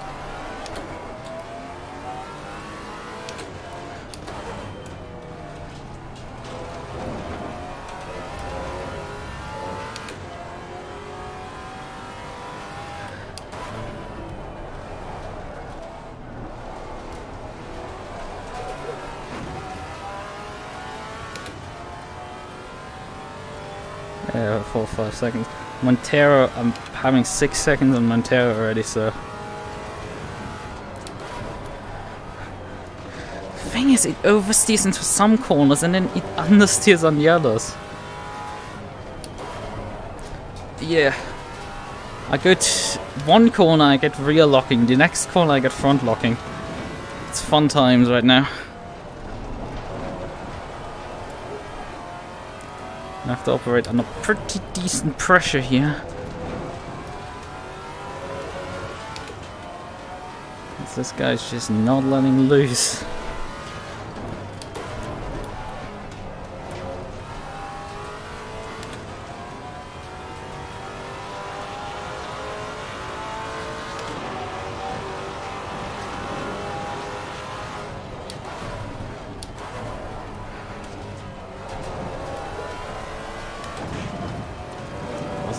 Yeah, 4 or 5 seconds. Montero, I'm having 6 seconds on Montero already, so. The thing is, it oversteers into some corners and then it understeers on the others. Yeah. I go to one corner, I get rear locking, the next corner, I get front locking. It's fun times right now. I have to operate under pretty decent pressure here. This guy's just not letting loose.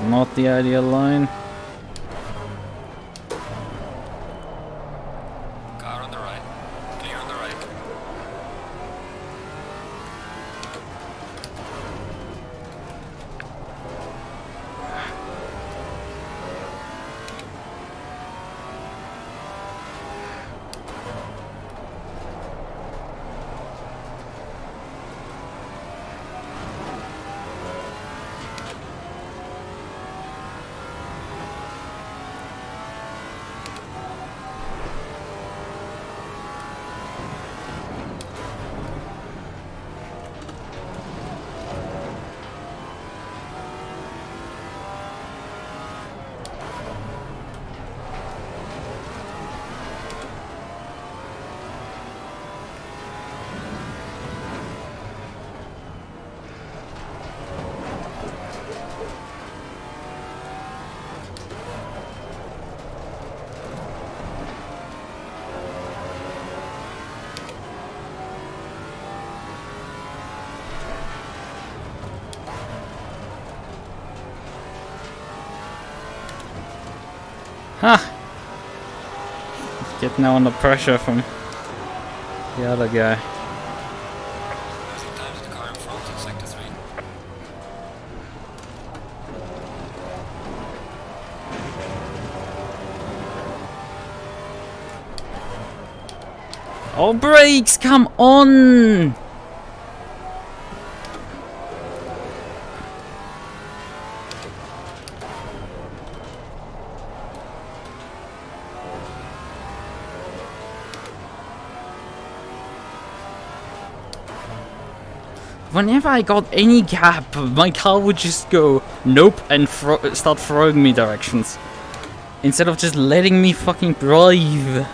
Not the ideal line. Car on the right. Clear on the right. Ha! Get now under pressure from the other guy. Losing time to the car in front in sector 3. Oh, brakes! Come on! Whenever I got any gap, my car would just go nope and start throwing me directions. Instead of just letting me fucking drive.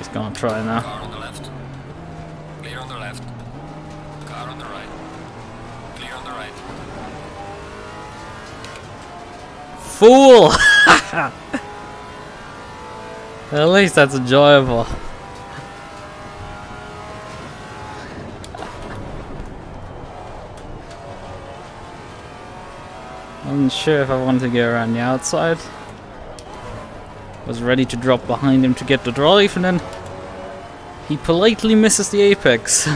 He's gonna try now. Car on the left. Clear on the left. Car on the right. Clear on the right. Fool! At least that's enjoyable. I wasn't sure if I wanted to go around the outside. Was ready to drop behind him to get the drive, and then he politely misses the apex.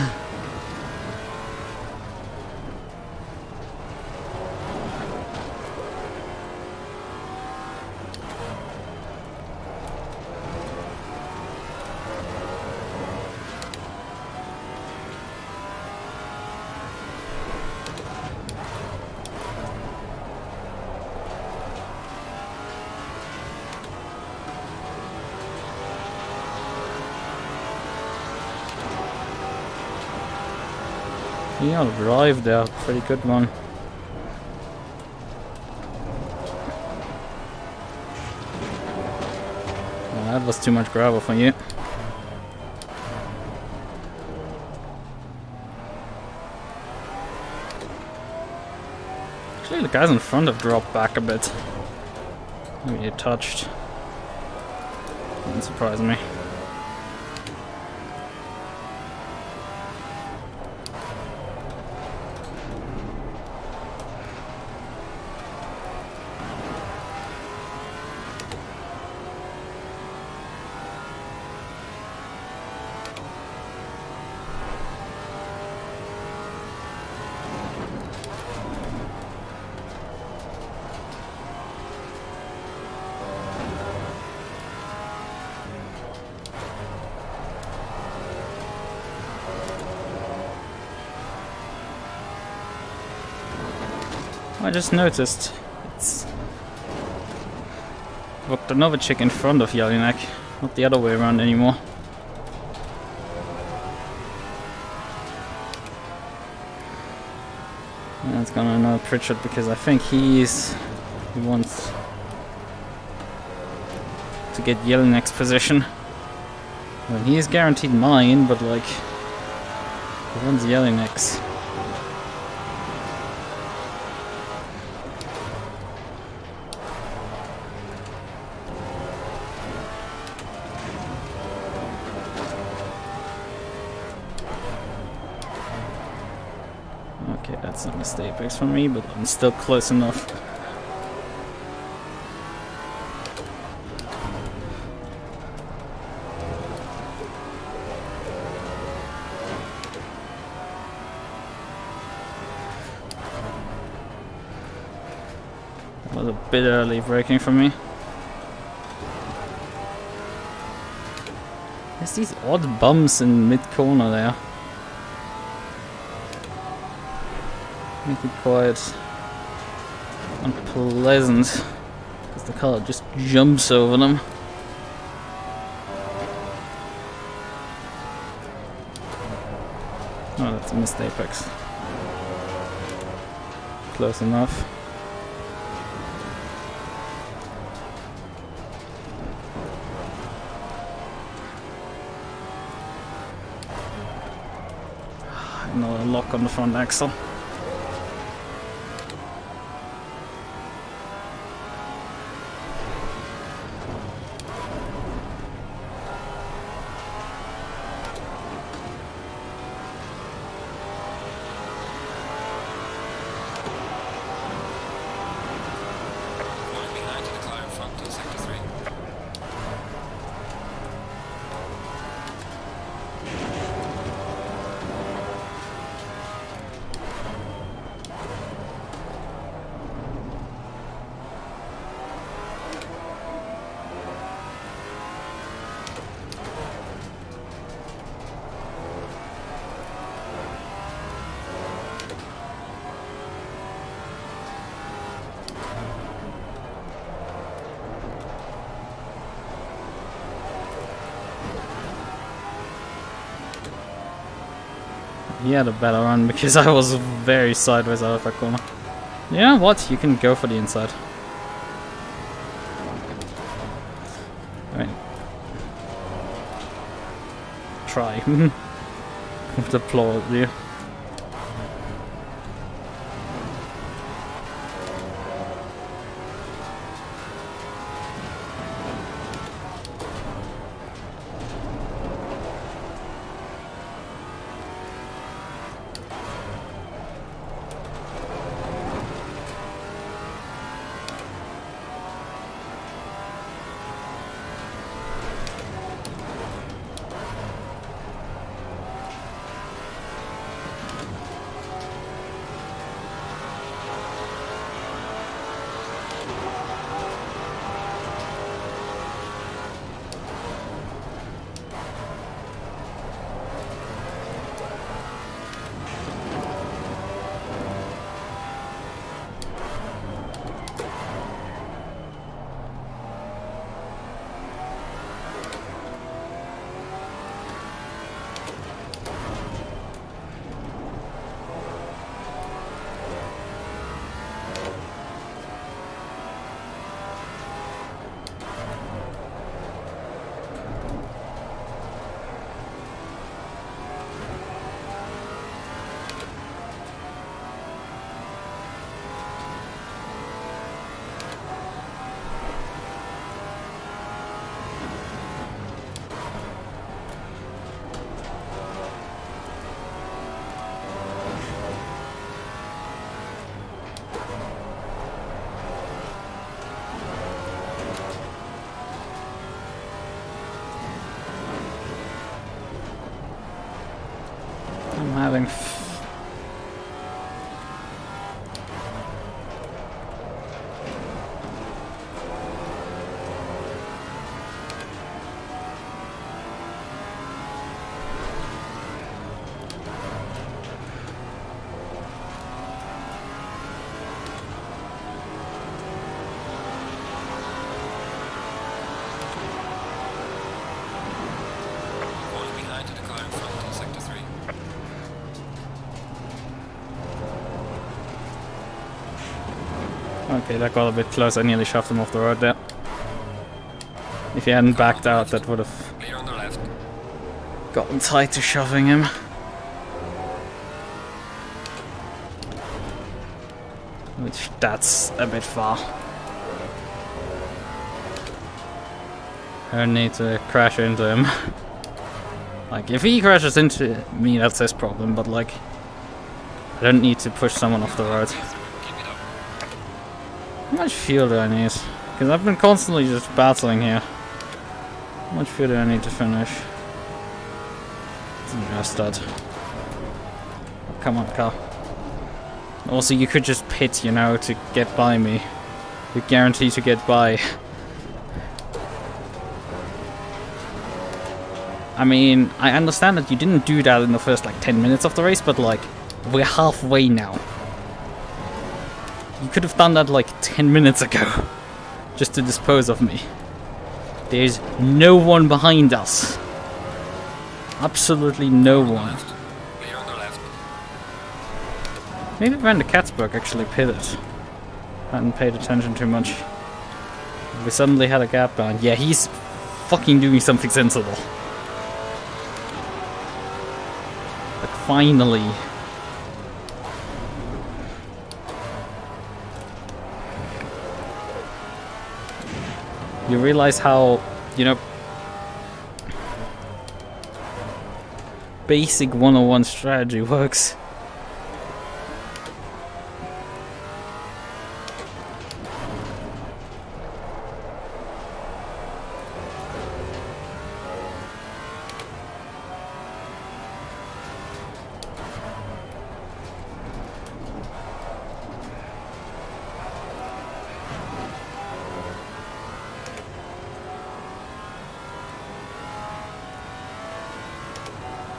He got a drive there, pretty good one. Well, that was too much gravel for you. Actually, the guys in front have dropped back a bit. Maybe they touched. Doesn't surprise me. I just noticed it's booked another chick in front of Jelinek, not the other way around anymore. And it's gonna annoy Pritchard because I think he wants to get Jelinek's position. Well, he is guaranteed mine, but like he wants Jelinek's. Okay, that's a mistake picks for me, but I'm still close enough. That was a bit early braking for me. There's these odd bumps in mid-corner there. Make it quite unpleasant because the car just jumps over them. Oh, that's a missed apex. Close enough. Another lock on the front axle. He had a better run because I was very sideways out of that corner. Yeah, what? You can go for the inside. Right. try. With the plot there. I'm having Falling behind to the car in front in sector 3. Okay, that got a bit close. I nearly shoved him off the road there. If he hadn't backed out, that would have Clear on the left. gotten tight to shoving him. Which, that's a bit far. I don't need to crash into him. Like, if he crashes into me, that's his problem, but like, I don't need to push someone off the road. Keep it up. How much fuel do I need? Because I've been constantly just battling here. How much fuel do I need to finish? It's just that. Oh, come on, car. Also, you could just pit, you know, to get by me. You're guaranteed to get by. I mean, I understand that you didn't do that in the first, like, 10 minutes of the race, but, like, we're halfway now. You could have done that, like, 10 minutes ago. Just to dispose of me. There's no one behind us. Absolutely no one. Clear on the left. Maybe Van der Katzberg actually pitted. Hadn't paid attention too much. We suddenly had a gap down. Yeah, he's fucking doing something sensible. Like, finally. You realize how, you know, basic 101 strategy works.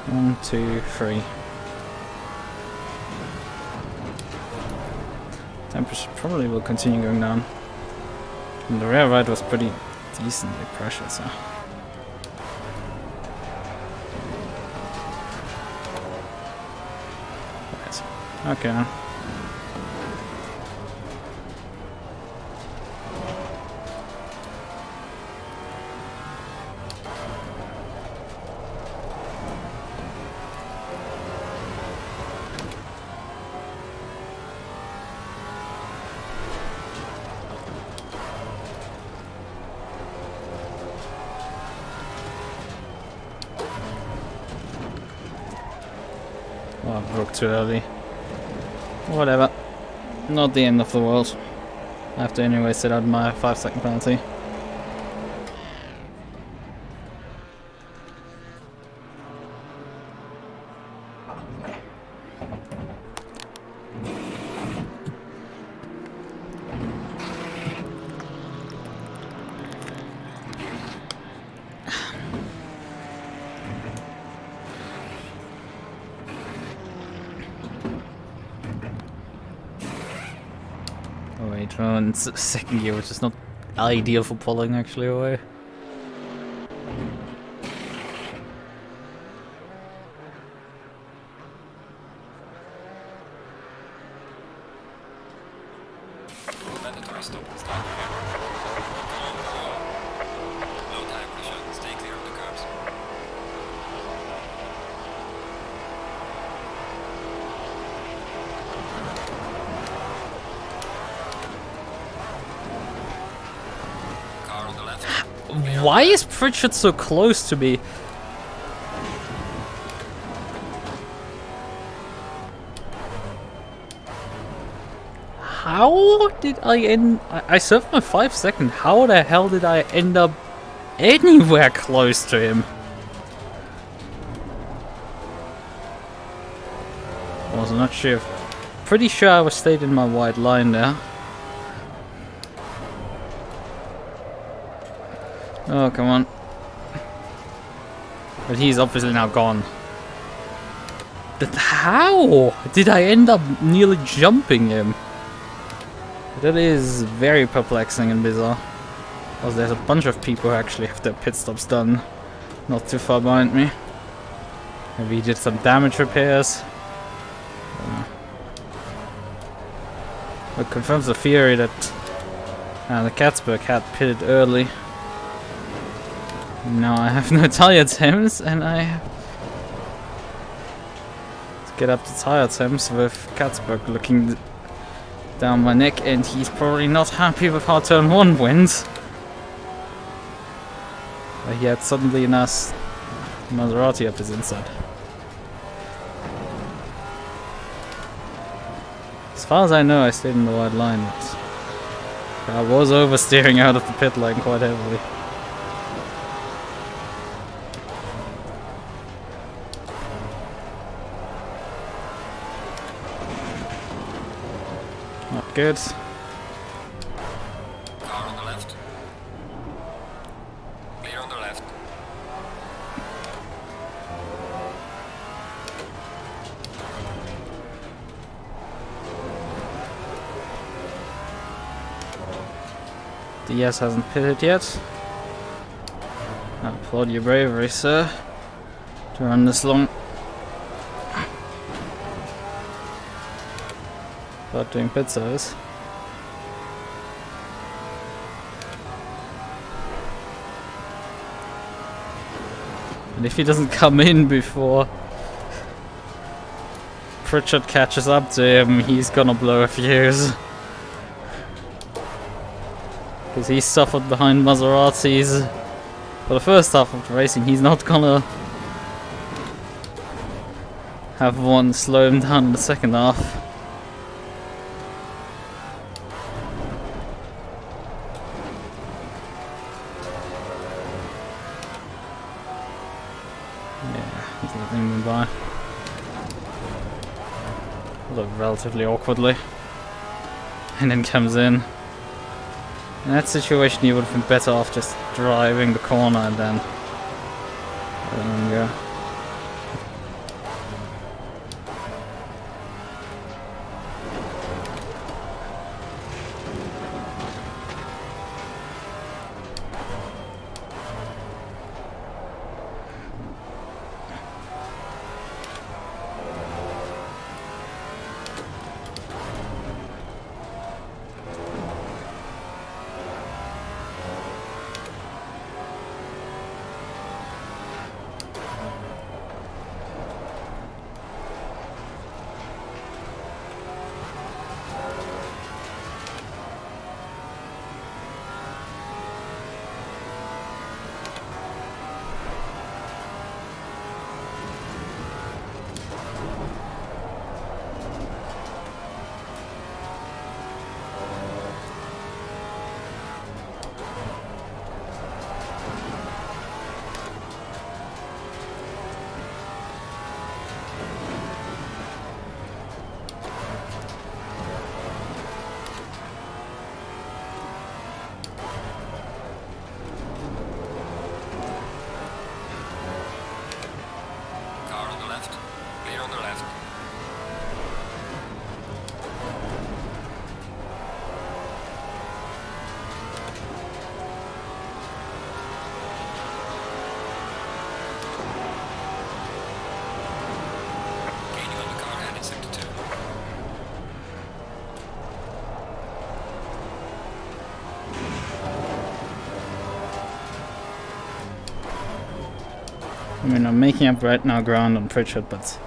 One, two, three. Temperature probably will continue going down. And the rear ride was pretty decently pressured, so. Right. Okay then. broke too early. Whatever. Not the end of the world. I have to anyway sit out my 5-second penalty. Oh wait, well, in second gear, which is not ideal for pulling actually away. Mandatory stop and start. Low tire pressure. Stay clear of the curbs. Car on the left. Why is Pritchard so close to me? How did I end? I served my 5-second. How the hell did I end up anywhere close to him? I was not sure. Pretty sure I was stayed in my white line there. Oh, come on. But he's obviously now gone. How did I end up nearly jumping him? That is very perplexing and bizarre. Because there's a bunch of people who actually have their pit stops done not too far behind me. Maybe he did some damage repairs. It confirms the theory that the Katzberg had pitted early. Now I have no tire temps, and I have to get up to tire temps with Katzberg looking down my neck, and he's probably not happy with how turn 1 went. But he had suddenly a nice Maserati up his inside. As far as I know, I stayed in the wide line, but I was oversteering out of the pit lane quite heavily. Not good. Car on the left. Clear on the left. DS hasn't pitted yet. I applaud your bravery, sir, to run this long. Without doing pit service. And if he doesn't come in before Pritchard catches up to him, he's gonna blow a fuse. Because he suffered behind Maseratis for the first half of the racing. He's not gonna have one slow him down in the second half. Yeah, he's letting him by. Although relatively awkwardly. And then comes in. In that situation, you would have been better off just driving the corner and then letting him go. I mean, I'm making up right now ground on Pritchard, but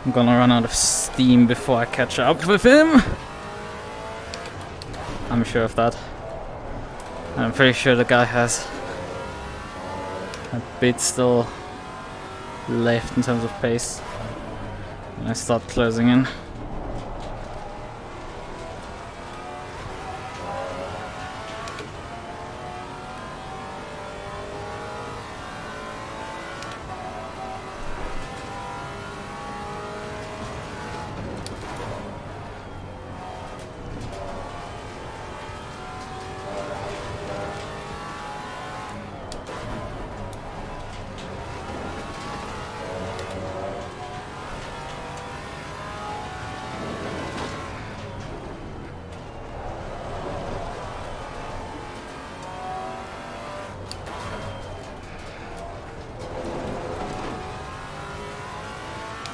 I'm gonna run out of steam before I catch up with him. I'm sure of that. And I'm pretty sure the guy has a bit still left in terms of pace when I start closing in.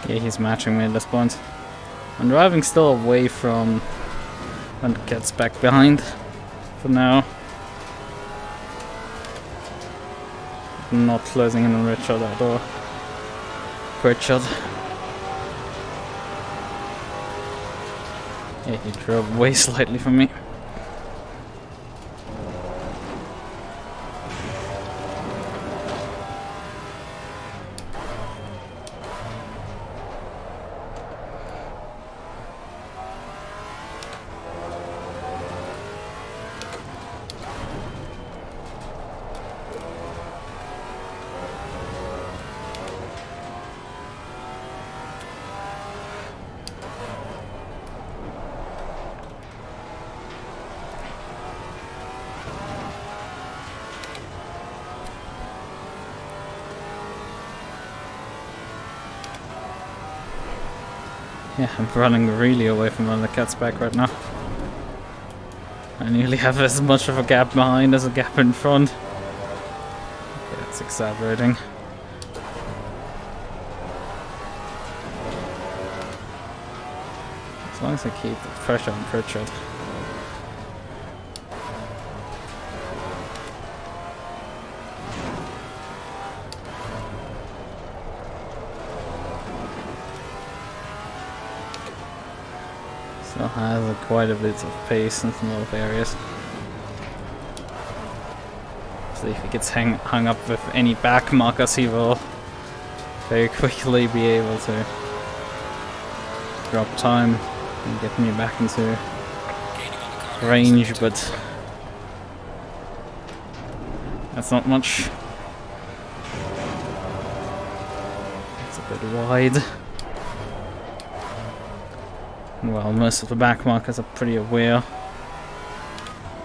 Yeah, he's matching me at this point. I'm driving still away from when it gets back behind for now. Not closing in on Richard at all. Pritchard. Yeah, he drove way slightly from me. Yeah, I'm running really away from when the cat's back right now. I nearly have as much of a gap behind as a gap in front. Okay, that's exaggerating. As long as I keep the pressure on Pritchard. Still has quite a bit of pace in a lot of areas. So if he gets hung up with any back markers, he will very quickly be able to drop time and get me back into range, but that's not much. It's a bit wide. Well, most of the back markers are pretty aware.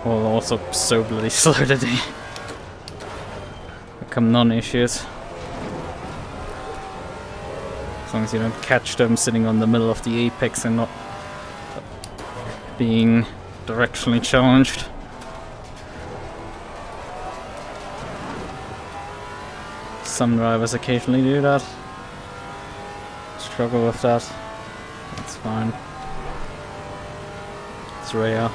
Well, also so bloody slow that they become non-issues. As long as you don't catch them sitting on the middle of the apex and not being directionally challenged. Some drivers occasionally do that. Struggle with that. That's fine. It's rare.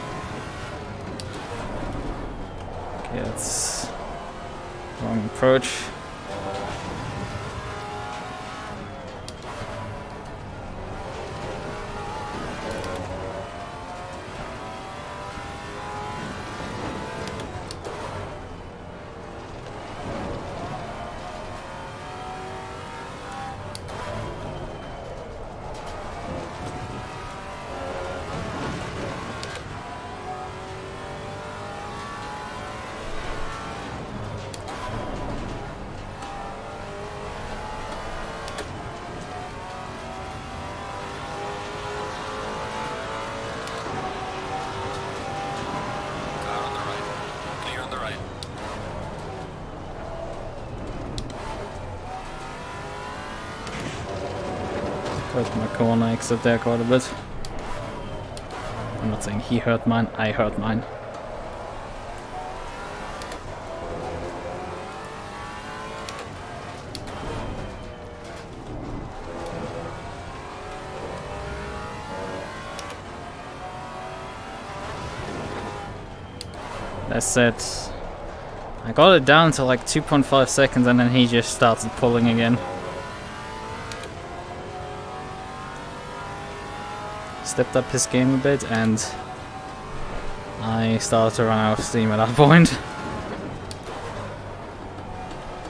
Okay, that's wrong approach. Hurt my corner exit there quite a bit. I'm not saying he hurt mine, I hurt mine. That said, I got it down to like 2.5 seconds and then he just started pulling again. Stepped up his game a bit and I started to run out of steam at that point.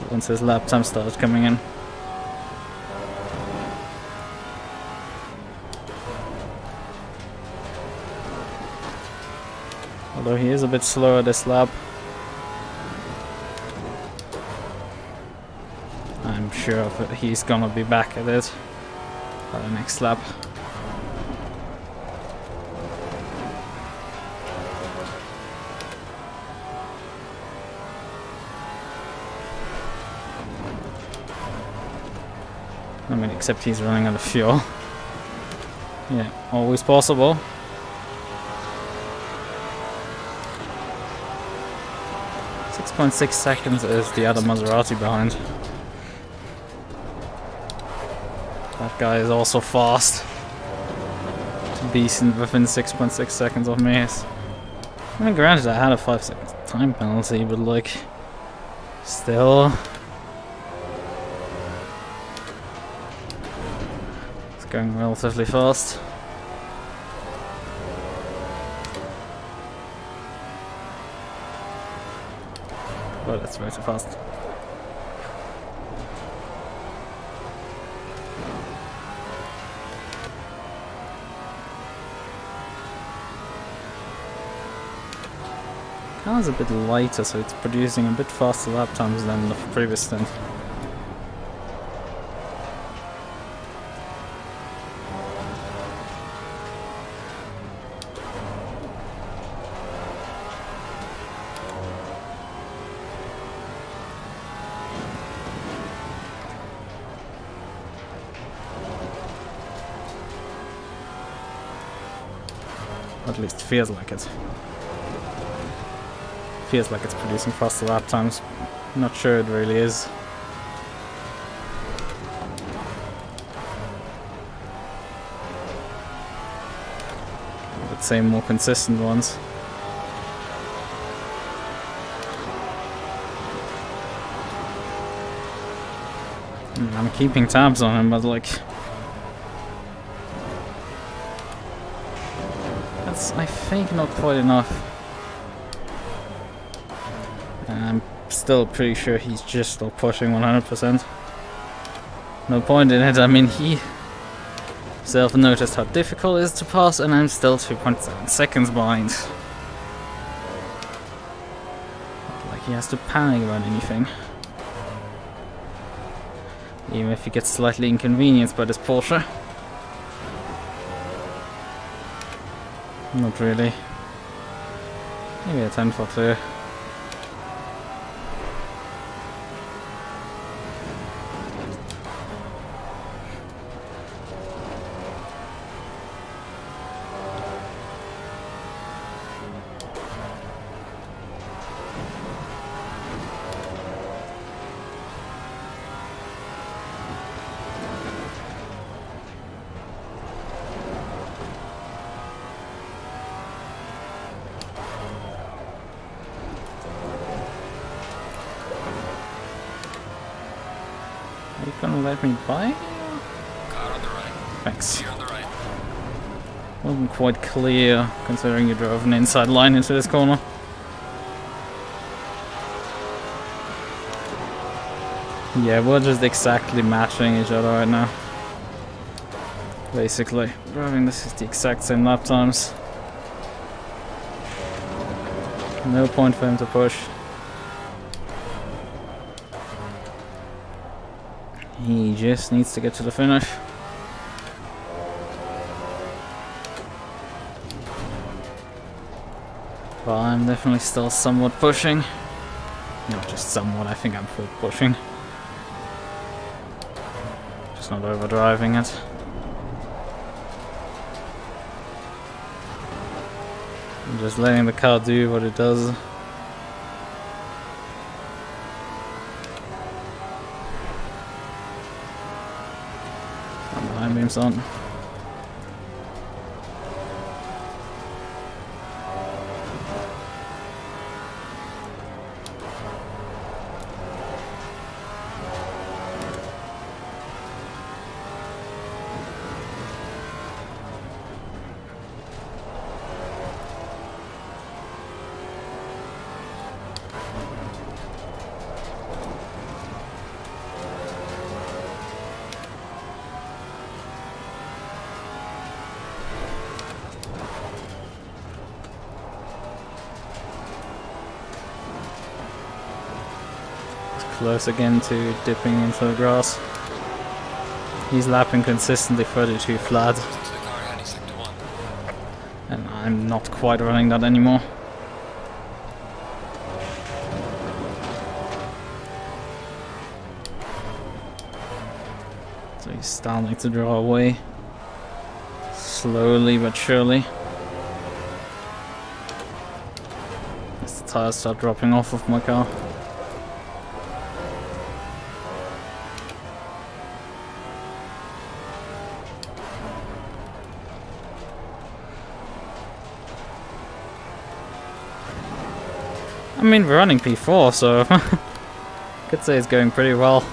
Once his lap time started coming in. Although he is a bit slower this lap. I'm sure he's gonna be back at it by the next lap. I mean, except he's running out of fuel. Yeah, always possible. 6.6 seconds is the other Maserati behind. That guy is also fast. Decent within 6.6 seconds of me. I mean, granted, I had a 5-second time penalty, but like, still. It's going relatively fast. Oh, that's way too fast. Car's a bit lighter, so it's producing a bit faster lap times than the previous stint. At least feels like it. Feels like it's producing faster lap times. Not sure it really is. I would say more consistent ones. I'm keeping tabs on him, but like, that's, I think, not quite enough. I'm still pretty sure he's just still pushing 100%. No point in it. I mean, he himself noticed how difficult it is to pass, and I'm still 2.7 seconds behind. Not like he has to panic about anything. Even if he gets slightly inconvenienced by this Porsche. Not really. Maybe a 10 for 2. Are you gonna let me by? Car on the right. Thanks. Clear on the right. Wasn't quite clear considering you drove an inside line into this corner. Yeah, we're just exactly matching each other right now. Basically, driving this is the exact same lap times. No point for him to push. He just needs to get to the finish. But I'm definitely still somewhat pushing. Not just somewhat, I think I'm full pushing. Just not overdriving it. I'm just letting the car do what it does. Behind beams on. close again to dipping into the grass. He's lapping consistently 32 flat, To the car heading sector 1. and I'm not quite running that anymore. So he's starting to draw away, slowly but surely. As the tires start dropping off of my car. I mean, we're running P4, so could say it's going pretty well.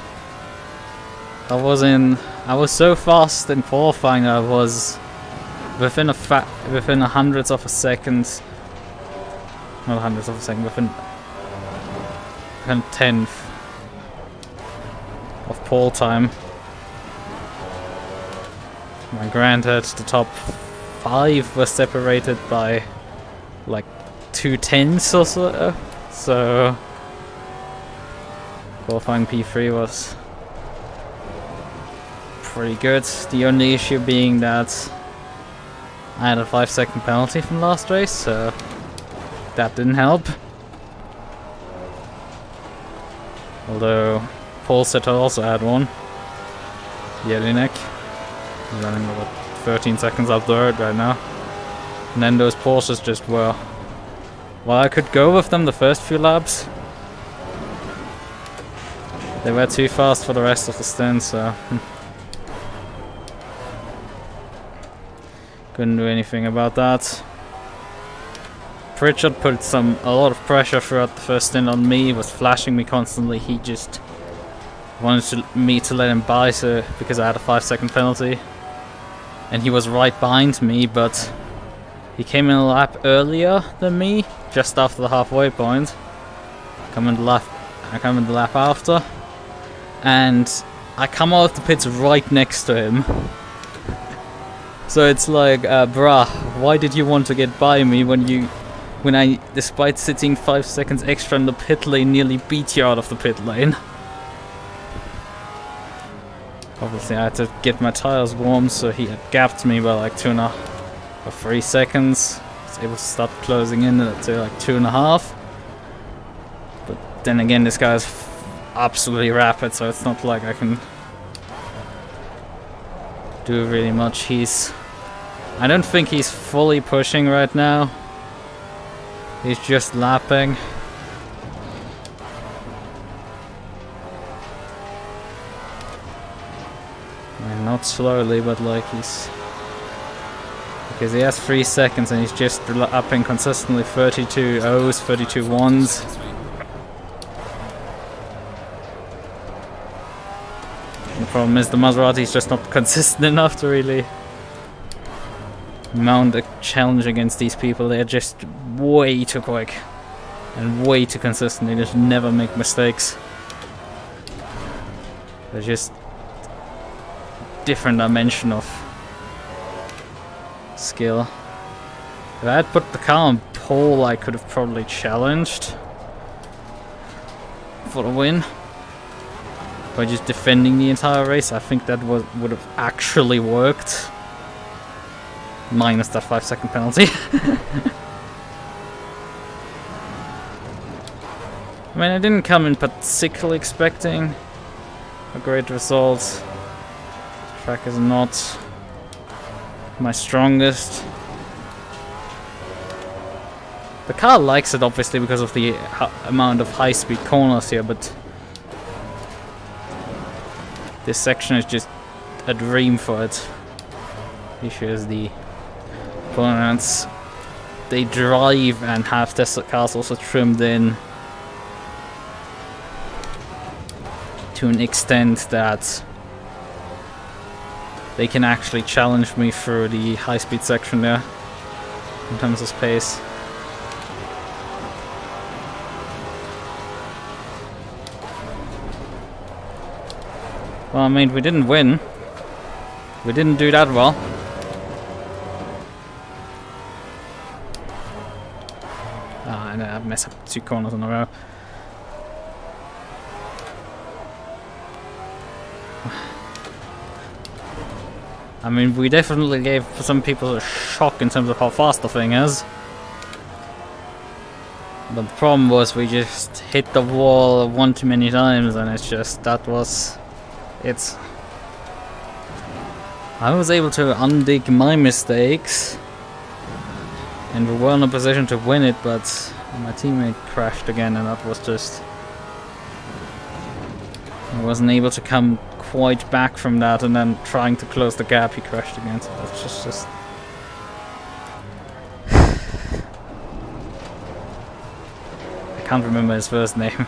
I was so fast in qualifying. I was within within a hundredth of a second. Not hundredth of a second, within a tenth of pole time. My granted, the top 5 were separated by like 2/10 or so. So qualifying P3 was pretty good. The only issue being that I had a 5-second penalty from last race, so that didn't help. Although Polsetter also had one. Jelinek. He's running about 13 seconds up the road right now. And then those Porsches just were... Well, I could go with them the first few laps. They were too fast for the rest of the stint, so... Couldn't do anything about that. Pritchard put a lot of pressure throughout the first stint on me, was flashing me constantly. He just wanted me to let him by, so because I had a 5-second penalty. And he was right behind me, but he came in a lap earlier than me, just after the halfway point. I come in the lap after, and I come out of the pits right next to him. So it's like, bruh, why did you want to get by me when I, despite sitting 5 seconds extra in the pit lane, nearly beat you out of the pit lane? Obviously I had to get my tires warm, so he had gapped me by like 2 or 3 seconds. I was able to start closing in at like 2.5. But then again, this guy's absolutely rapid, so it's not like I can do really much. I don't think he's fully pushing right now. He's just lapping. And not slowly, but like because he has 3 seconds and he's just lapping consistently 32 O's, 32 1s. The problem is the Maserati is just not consistent enough to really mount a challenge against these people. They're just way too quick and way too consistent. They just never make mistakes. They're just different dimension of skill. If I had put the car on pole, I could have probably challenged for the win. By just defending the entire race, I think that would have actually worked. Minus that 5-second penalty. I mean, I didn't come in particularly expecting a great result. Track is not my strongest. The car likes it obviously because of the amount of high-speed corners here, but this section is just a dream for it. He shows the opponents. They drive and have their cars also trimmed in to an extent that they can actually challenge me through the high-speed section there in terms of pace. Well, I mean, we didn't win. We didn't do that well. And I messed up 2 corners in a row. I mean, we definitely gave some people a shock in terms of how fast the thing is. But the problem was we just hit the wall one too many times, and it's just, that was it. I was able to undig my mistakes, and we were in a position to win it, but my teammate crashed again, and that was just... I wasn't able to come quite back from that, and then trying to close the gap, he crashed again, so that's just... I can't remember his first name.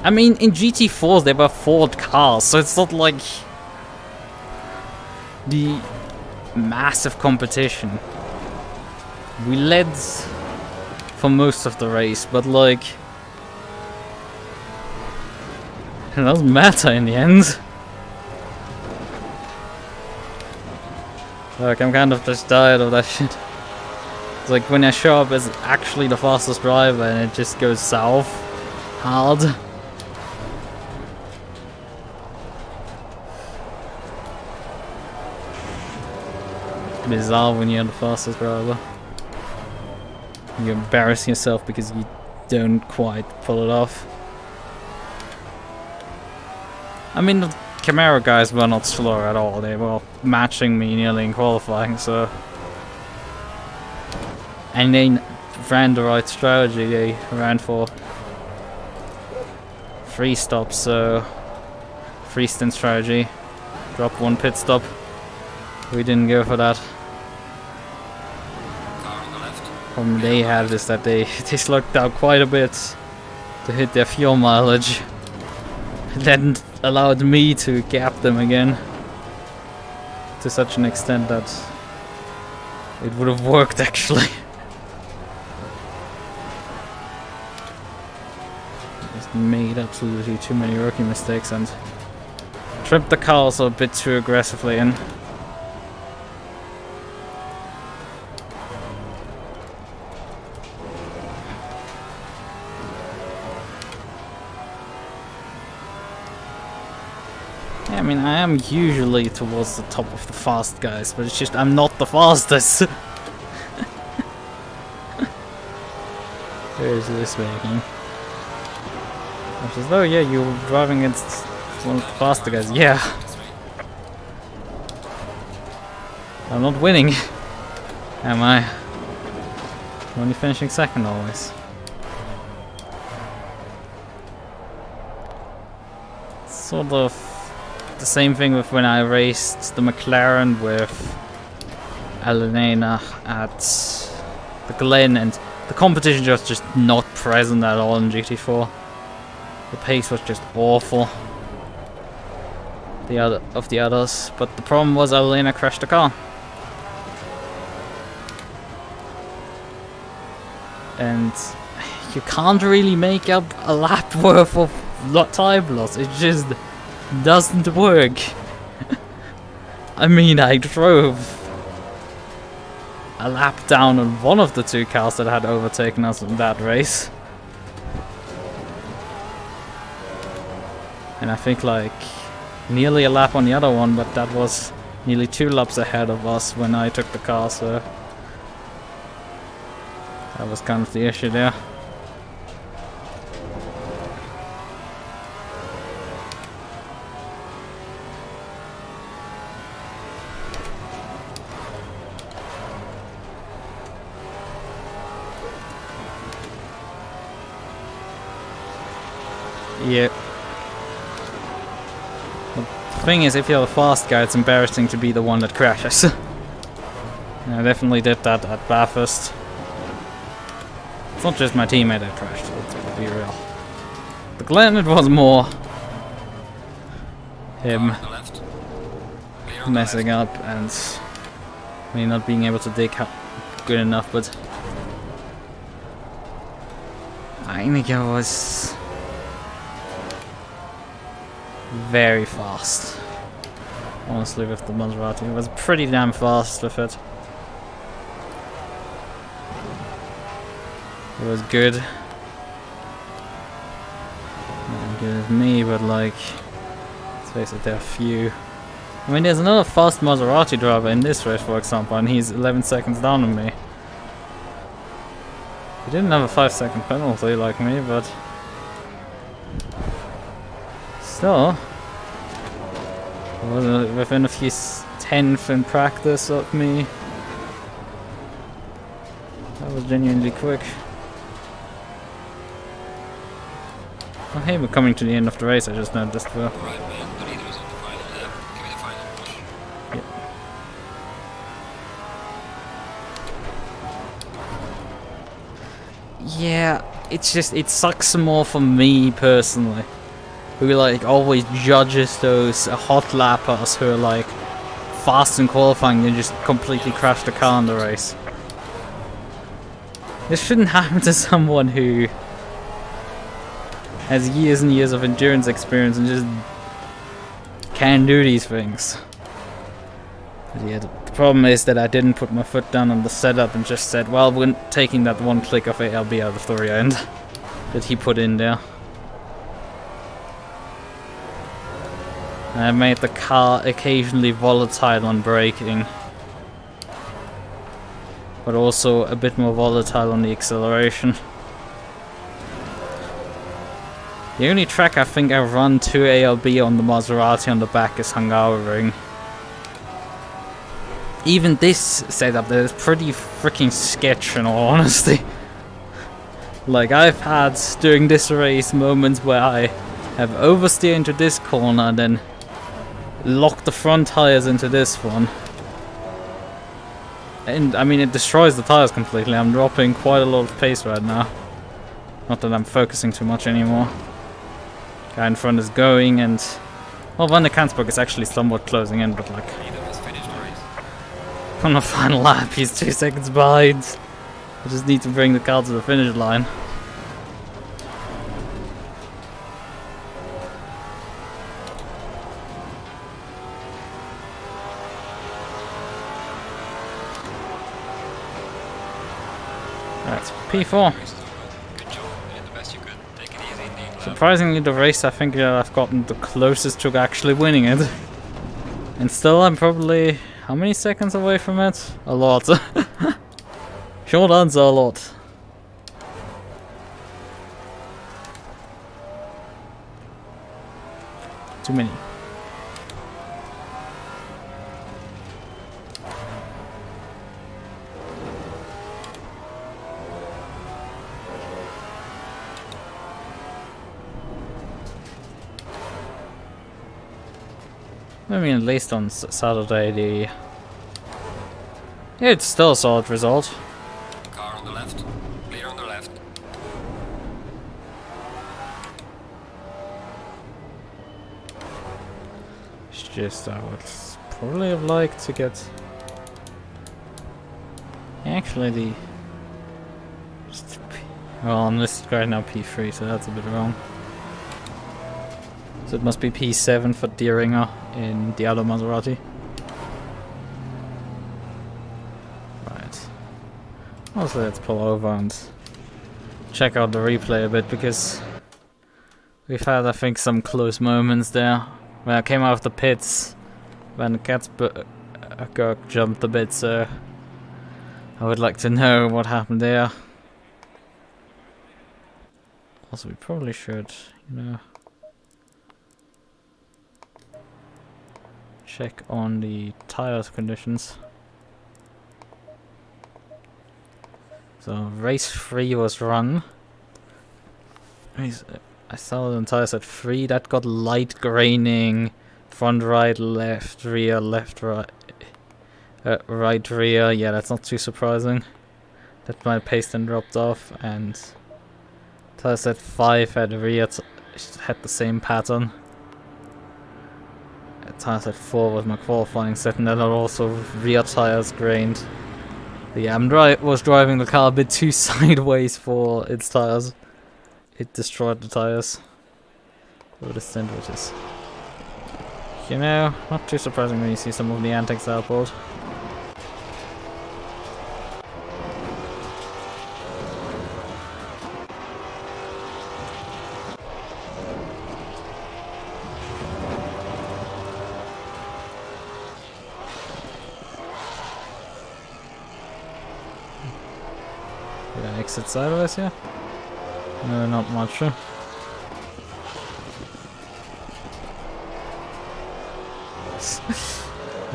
I mean, in GT4s there were Ford cars, so it's not like the massive competition. We led for most of the race, but like, it doesn't matter in the end. Like, I'm kind of just tired of that shit. It's like when I show up as actually the fastest driver and it just goes south hard. It's bizarre when you're the fastest driver. You embarrass yourself because you don't quite pull it off. I mean, the Camaro guys were not slow at all. They were matching me nearly in qualifying, so... And they ran the right strategy. They ran for 3 stops, so... 3 stint strategy. Drop 1 pit stop. We didn't go for that. Car on the left. Problem they had is that they slowed down quite a bit to hit their fuel mileage. Then allowed me to gap them again to such an extent that it would have worked actually. Just made absolutely too many rookie mistakes and tripped the car also a bit too aggressively in. I mean, I am usually towards the top of the fast guys, but it's just I'm not the fastest. Where is this making? I says, oh yeah, you're driving against one of the faster guys. Yeah. I'm not winning. Am I? I'm only finishing second always. Sort of the same thing with when I raced the McLaren with Elena at the Glen, and the competition was just not present at all in GT4. The pace was just awful. The others, but the problem was Elena crashed the car, and you can't really make up a lap worth of time loss. It just doesn't work. I mean, I drove a lap down on one of the 2 cars that had overtaken us in that race. And I think like nearly a lap on the other one, but that was nearly 2 laps ahead of us when I took the car, so that was kind of the issue there. Yeah. The thing is, if you're the fast guy, it's embarrassing to be the one that crashes. I definitely did that at Bathurst. It's not just my teammate that crashed, let's be real. The Glen, it was more him Car on the left. Clear on the messing left. up and me not being able to dig good enough, but Heineke was very fast. Honestly, with the Maserati, it was pretty damn fast with it. It was good. Not as good as me, but like, it's face it, there are few. I mean, there's another fast Maserati driver in this race, for example, and he's 11 seconds down on me. He didn't have a 5-second penalty like me, but still, within a few tenths in practice of me. That was genuinely quick. Oh hey, we're coming to the end of the race, I just noticed. Well. Alright man, the leader is on the final lap. Give me the final push. Yeah, it's just, it sucks more for me personally. Who like always judges those hot lappers who are like fast in qualifying and just completely crash the car in the race. This shouldn't happen to someone who has years and years of endurance experience and just can do these things. But yeah, the problem is that I didn't put my foot down on the setup and just said, well, we're taking that one click of ALB out of the rear end that he put in there. And I made the car occasionally volatile on braking, but also a bit more volatile on the acceleration. The only track I think I've run to ALB on the Maserati on the back is Hungaroring. Even this setup there is pretty freaking sketch in all honesty. Like, I've had during this race moments where I have oversteered into this corner and then locked the front tires into this one. And I mean, it destroys the tires completely. I'm dropping quite a lot of pace right now. Not that I'm focusing too much anymore. Guy in front is going, and well, Van der Kansberg is actually somewhat closing in, but like Leader has finished the race. on the final lap he's 2 seconds behind. I just need to bring the car to the finish line. That's P4. Good job, you did the best you could. Take it easy indeed. Surprisingly, the race I think I've gotten the closest to actually winning it. And still, I'm probably how many seconds away from it? A lot. Short answer, a lot. Too many. I mean, at least on Saturday, it's still a solid result. Car on the left. Clear on the left. It's just I would probably have liked to get actually the well, I'm listed right now P3, so that's a bit wrong. So it must be P7 for Dieringer in the other Maserati. Right. Also, let's pull over and check out the replay a bit, because we've had, I think, some close moments there. When I came out of the pits, when Katzberg jumped a bit, so I would like to know what happened there. Also, we probably should, you know, check on the tires conditions. So race 3 was run. I started on tires at 3. That got light graining, front right, left rear, left right, right rear. Yeah, that's not too surprising. That my pace then dropped off, and tires at 5 had rear had the same pattern. Tires at 4 was my qualifying set, and then also rear tires grained. But yeah, was driving the car a bit too sideways for its tires. It destroyed the tires over the stint, which is, you know, not too surprising when you see some of the antics outboard. Did I exit sideways here? No, not much. Huh?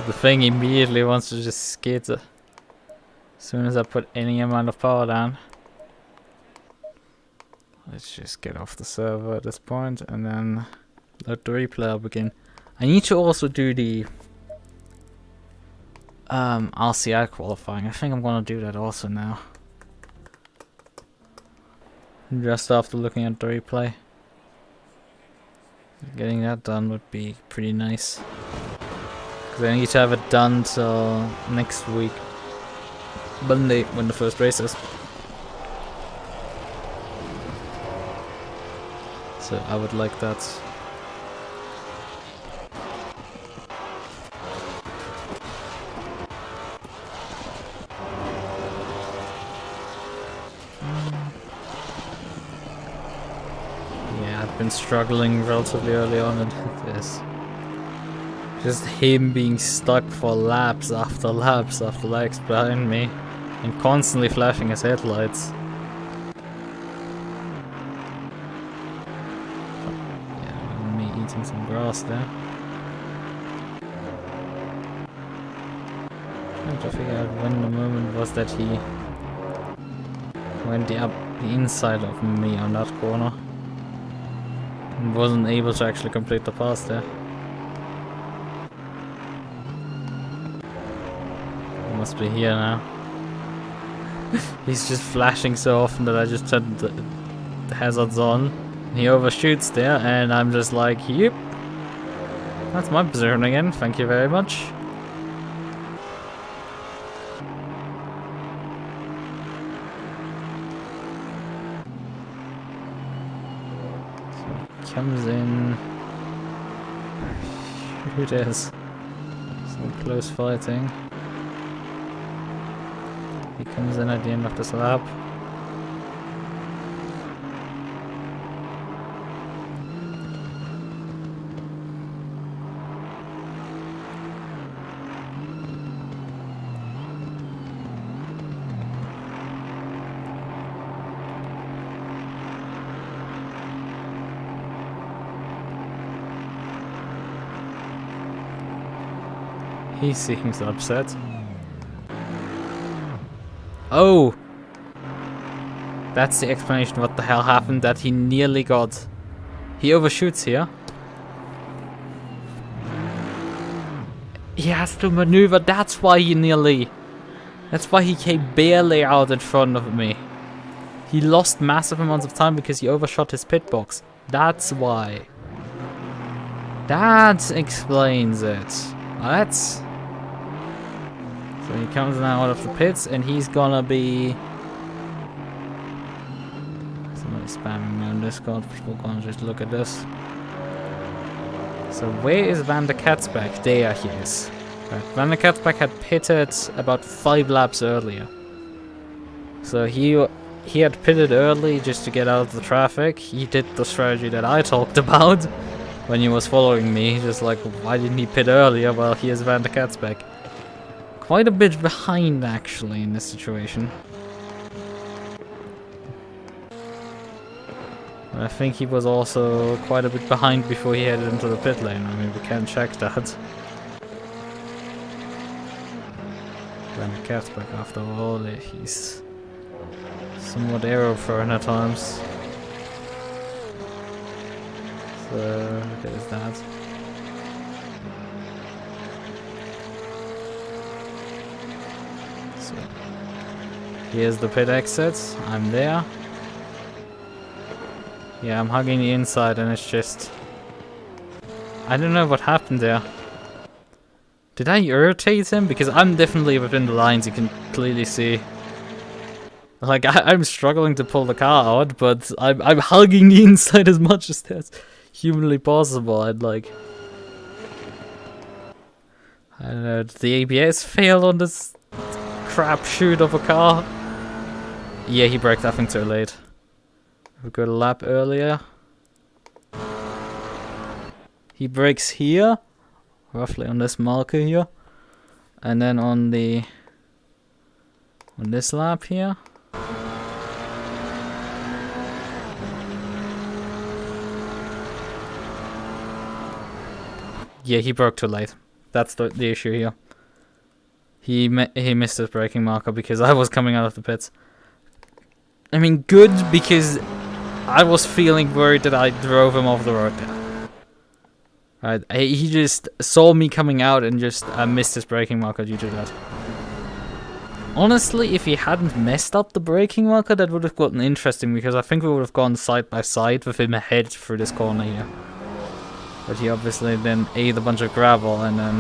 The thing immediately wants to just skid as soon as I put any amount of power down. Let's just get off the server at this point and then let the replay up again. I need to also do the RCI qualifying. I think I'm gonna do that also now. Just after looking at the replay. Getting that done would be pretty nice. Because I need to have it done till next week. Monday, when the first race is. So I would like that. Yeah, I've been struggling relatively early on in this. Just him being stuck for laps after laps after laps behind me and constantly flashing his headlights. Some grass there. Trying to figure out when the moment was that he went up the inside of me on that corner and wasn't able to actually complete the pass there. It must be here now. He's just flashing so often that I just turned the hazards on. He overshoots there, and I'm just like, yep. That's my position again, thank you very much. So he comes in. Shoot is. Some close fighting. He comes in at the end of this lap. He seems upset. Oh! That's the explanation what the hell happened, that he nearly got... He overshoots here. He has to maneuver, that's why he nearly... That's why he came barely out in front of me. He lost massive amounts of time because he overshot his pit box. That's why. That explains it. That's... So he comes now out of the pits and he's gonna be... Somebody spamming me on Discord, people gonna just look at this. So where is Van der Katzbach? There he is. Right. Van der Katzbach had pitted about 5 laps earlier. So he had pitted early just to get out of the traffic. He did the strategy that I talked about when he was following me. Just like, why didn't he pit earlier? Well, here's Van der Katzbach. Quite a bit behind, actually, in this situation. I think he was also quite a bit behind before he headed into the pit lane. I mean, we can check that. Van der Katzbach, after all, he's somewhat arrow-prone at times. So, there's that. So, here's the pit exit. I'm there. Yeah, I'm hugging the inside and it's just... I don't know what happened there. Did I irritate him? Because I'm definitely within the lines, you can clearly see. Like, I'm struggling to pull the car out, but I'm hugging the inside as much as that's humanly possible. I'd like... I don't know, did the ABS fail on this crapshoot of a car? Yeah, he braked I think too late. We got a lap earlier. He brakes here, roughly on this marker here, and then on this lap here, Yeah, he broke too late. That's the issue here. He missed his braking marker because I was coming out of the pits. I mean, good because I was feeling worried that I drove him off the road there. Right, he just saw me coming out and just missed his braking marker due to that. Honestly, if he hadn't messed up the braking marker, that would have gotten interesting because I think we would have gone side by side with him ahead through this corner here. But he obviously then ate a bunch of gravel and then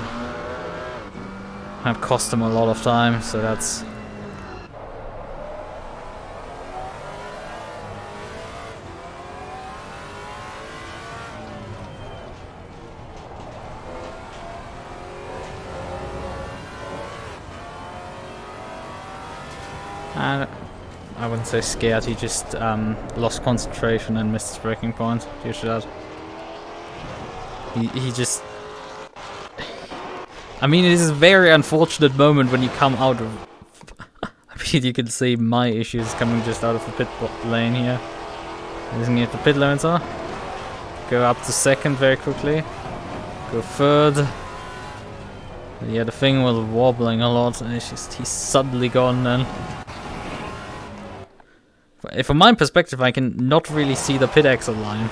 that cost him a lot of time, so that's... And I wouldn't say scared, he just lost concentration and missed his braking point due to that. He just... I mean, it is a very unfortunate moment when you come out of... I mean, you can see my issues coming just out of the pit lane here. Isn't it the pit limiter? Go up to second very quickly. Go third. Yeah, the thing was wobbling a lot and he's suddenly gone then. From my perspective, I can not really see the pit exit line.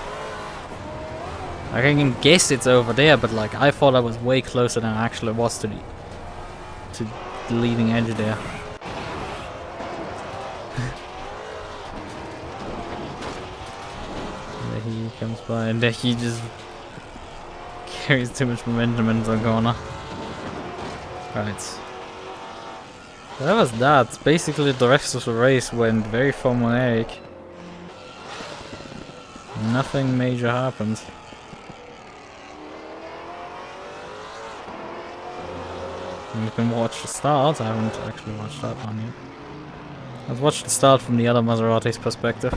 Like, I can guess it's over there, but like I thought I was way closer than I actually was to the leading edge there. And there he comes by, and there he just carries too much momentum into the corner. Right. So that was that. Basically, the rest of the race went very formulaic. Nothing major happened. And you can watch the start. I haven't actually watched that one yet. I've watched the start from the other Maserati's perspective.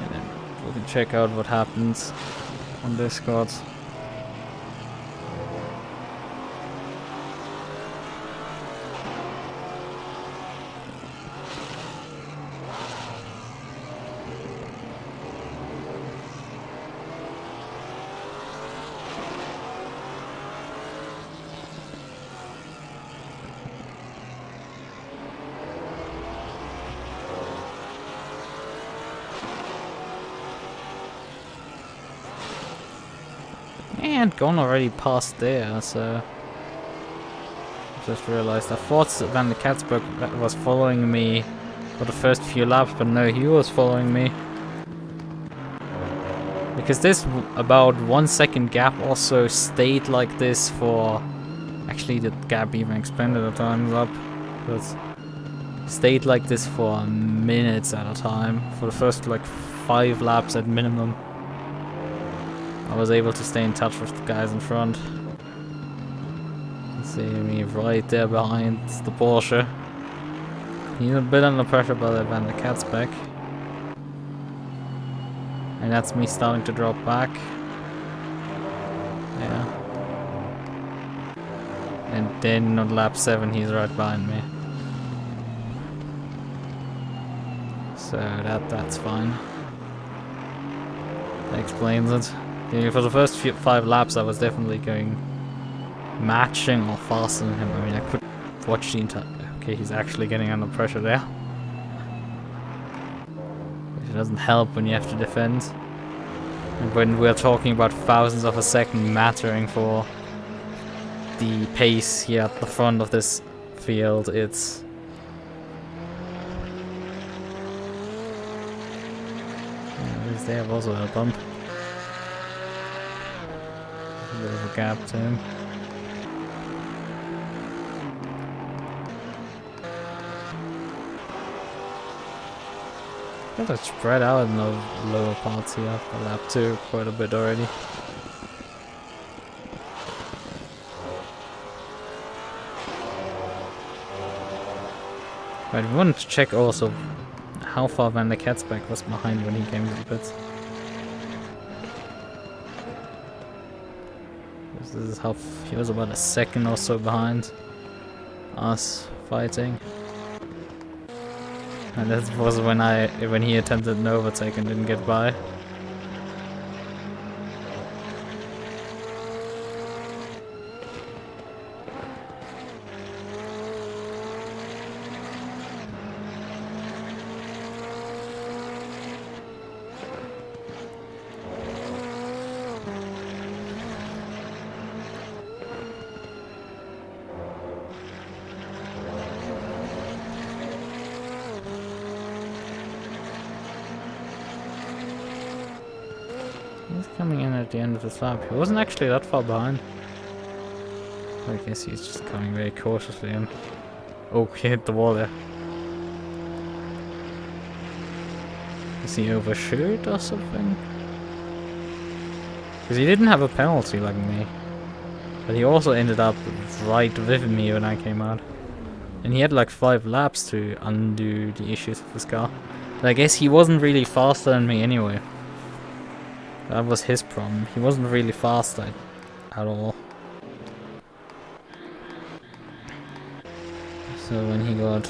And then we can check out what happens on Discord. And gone already past there, so just realized I thought Van der Katzberg was following me for the first few laps, but no, he was following me. Because this about 1 second gap also stayed like this for... Actually, the gap even expanded at times up. But stayed like this for minutes at a time. For the first like 5 laps at minimum. I was able to stay in touch with the guys in front. You see me right there behind the Porsche. He's a bit under pressure by the Van der Katzberg. And that's me starting to drop back. Yeah. And then on lap 7 he's right behind me. So that's fine. That explains it. Yeah, for the first 5 laps I was definitely going matching or faster than him. I mean, I could watch the entire... Okay, he's actually getting under pressure there. Which doesn't help when you have to defend. And when we're talking about thousands of a second mattering for the pace here at the front of this field, it's... There was a bump. A bit of a gap to him. Got to spread out in the lower parts here for lap 2 quite a bit already. Right, we wanted to check also how far Van der Katzberg was behind when he came to the pits. This is how he was about a second or so behind. us fighting. And that was when he attempted an overtake and didn't get by. He's coming in at the end of his lap. He wasn't actually that far behind. I guess he's just coming very cautiously in. Oh, he hit the wall there. Is he overshoot or something? Because he didn't have a penalty like me. But he also ended up right with me when I came out. And he had like 5 laps to undo the issues of his car. But I guess he wasn't really faster than me anyway. That was his problem. He wasn't really fast at all. So when he got...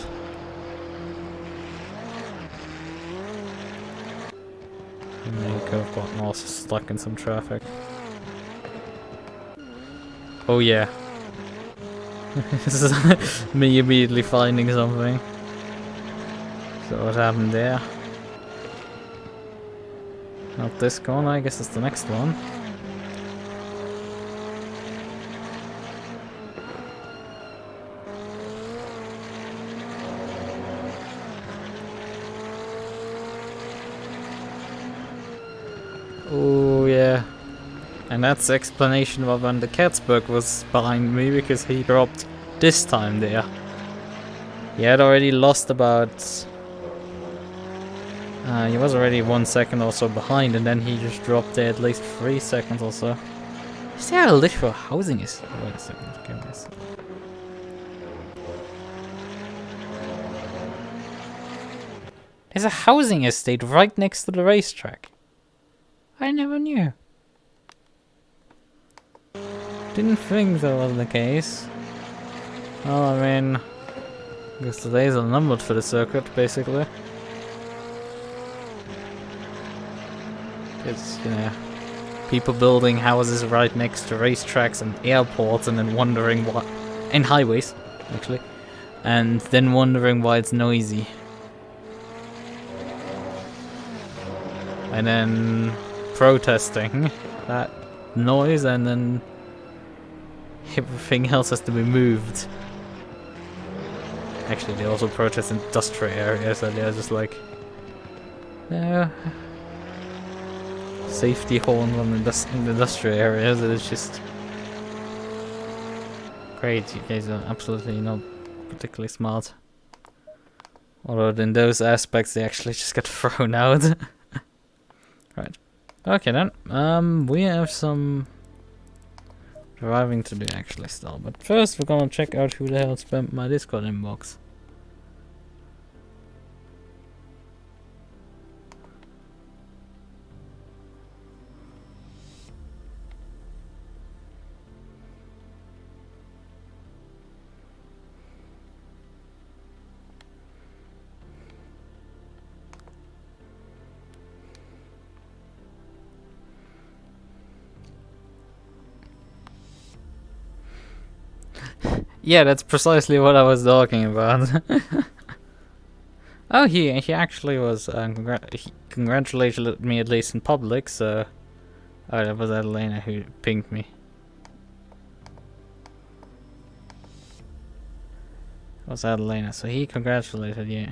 And then he could have gotten also stuck in some traffic. Oh yeah. This is me immediately finding something. So what happened there? Not this corner, I guess it's the next one. Oh yeah. And that's the explanation of when the Katzberg was behind me, because he dropped this time there. He had already lost about... he was already 1 second or so behind, and then he just dropped there at least 3 seconds or so. Is there a literal housing estate? Wait a second, give me a second. There's a housing estate right next to the racetrack. I never knew. Didn't think that was the case. Well, I mean, I guess the days are numbered for the circuit, basically. It's, you know, people building houses right next to racetracks and airports and then wondering what... and highways, actually. And then wondering why it's noisy. And then protesting that noise, and then everything else has to be moved. Actually, they also protest industrial areas, and they're just like... no. Safety horns on in industrial areas, and it's just... great, you guys are absolutely not particularly smart. Although in those aspects they actually just got thrown out. Right. Okay then. We have some driving to do actually still. But first we're gonna check out who the hell spammed my Discord inbox. Yeah, that's precisely what I was talking about. Oh, he actually was he congratulated me at least in public, so... oh, that was Adelina who pinged me. It was Adelina, so he congratulated you.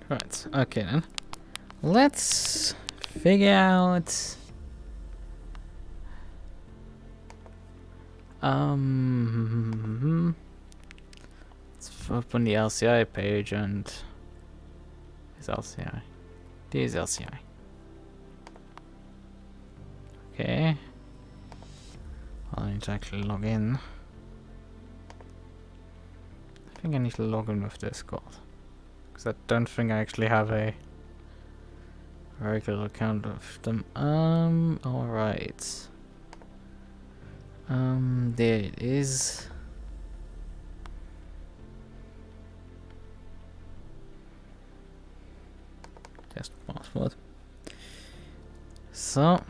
Right, okay then. Let's figure out... Let's open the LCI page and... Is LCI? This is LCI. Okay. I need to actually log in. I think I need to log in with Discord. Because I don't think I actually have a regular account of them. Alright. There it is. Test password. So,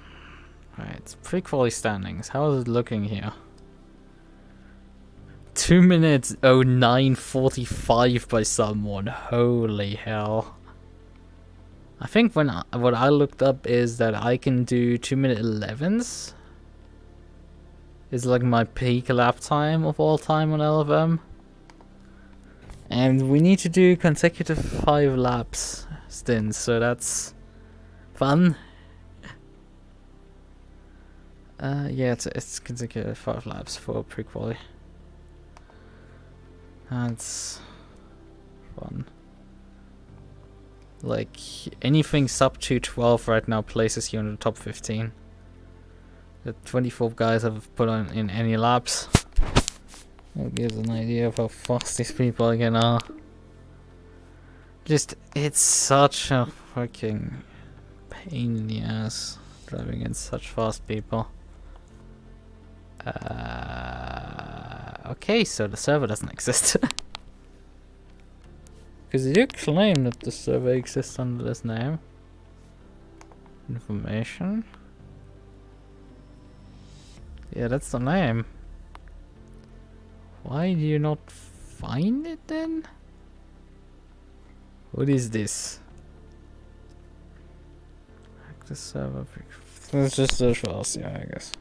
right, Pro Qualy standings. How is it looking here? 2 minutes 09:45 by someone. Holy hell! I think what I looked up is that I can do 2-minute 11s. Is like my peak lap time of all time on LFM. And we need to do consecutive 5 laps stints, so that's fun. Yeah, it's consecutive 5 laps for Pro Qualy. That's fun. Like, anything sub 212 right now places you in the top 15. The 24 guys have put on in any laps. That gives an idea of how fast these people again are. Just, it's such a fucking pain in the ass driving against such fast people. Okay, so the server doesn't exist. Because you claim that the server exists under this name. Information. Yeah, that's the name. Why do you not find it then? What is this? Active server. Let's just search for LCI, I guess.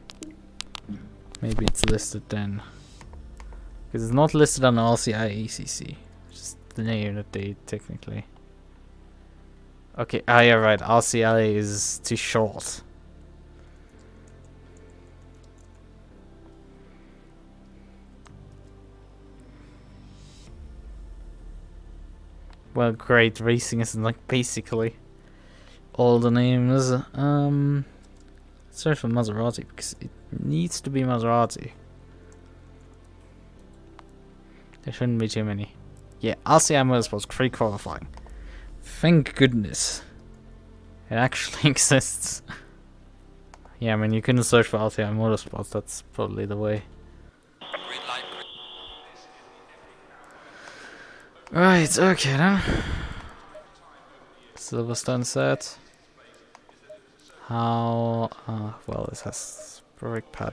Maybe it's listed then. Because it's not listed on LCI ACC. Just the name that they technically. Okay, yeah, right. LCI is too short. Well, great. Racing is like basically all the names. Search for Maserati because it needs to be Maserati. There shouldn't be too many. Yeah, RCI Motorsports pre-qualifying. Thank goodness it actually exists. Yeah, I mean, you couldn't search for RCI Motorsports. That's probably the way. Green light. Right, okay then. Silverstone set. How, well, this has brake pad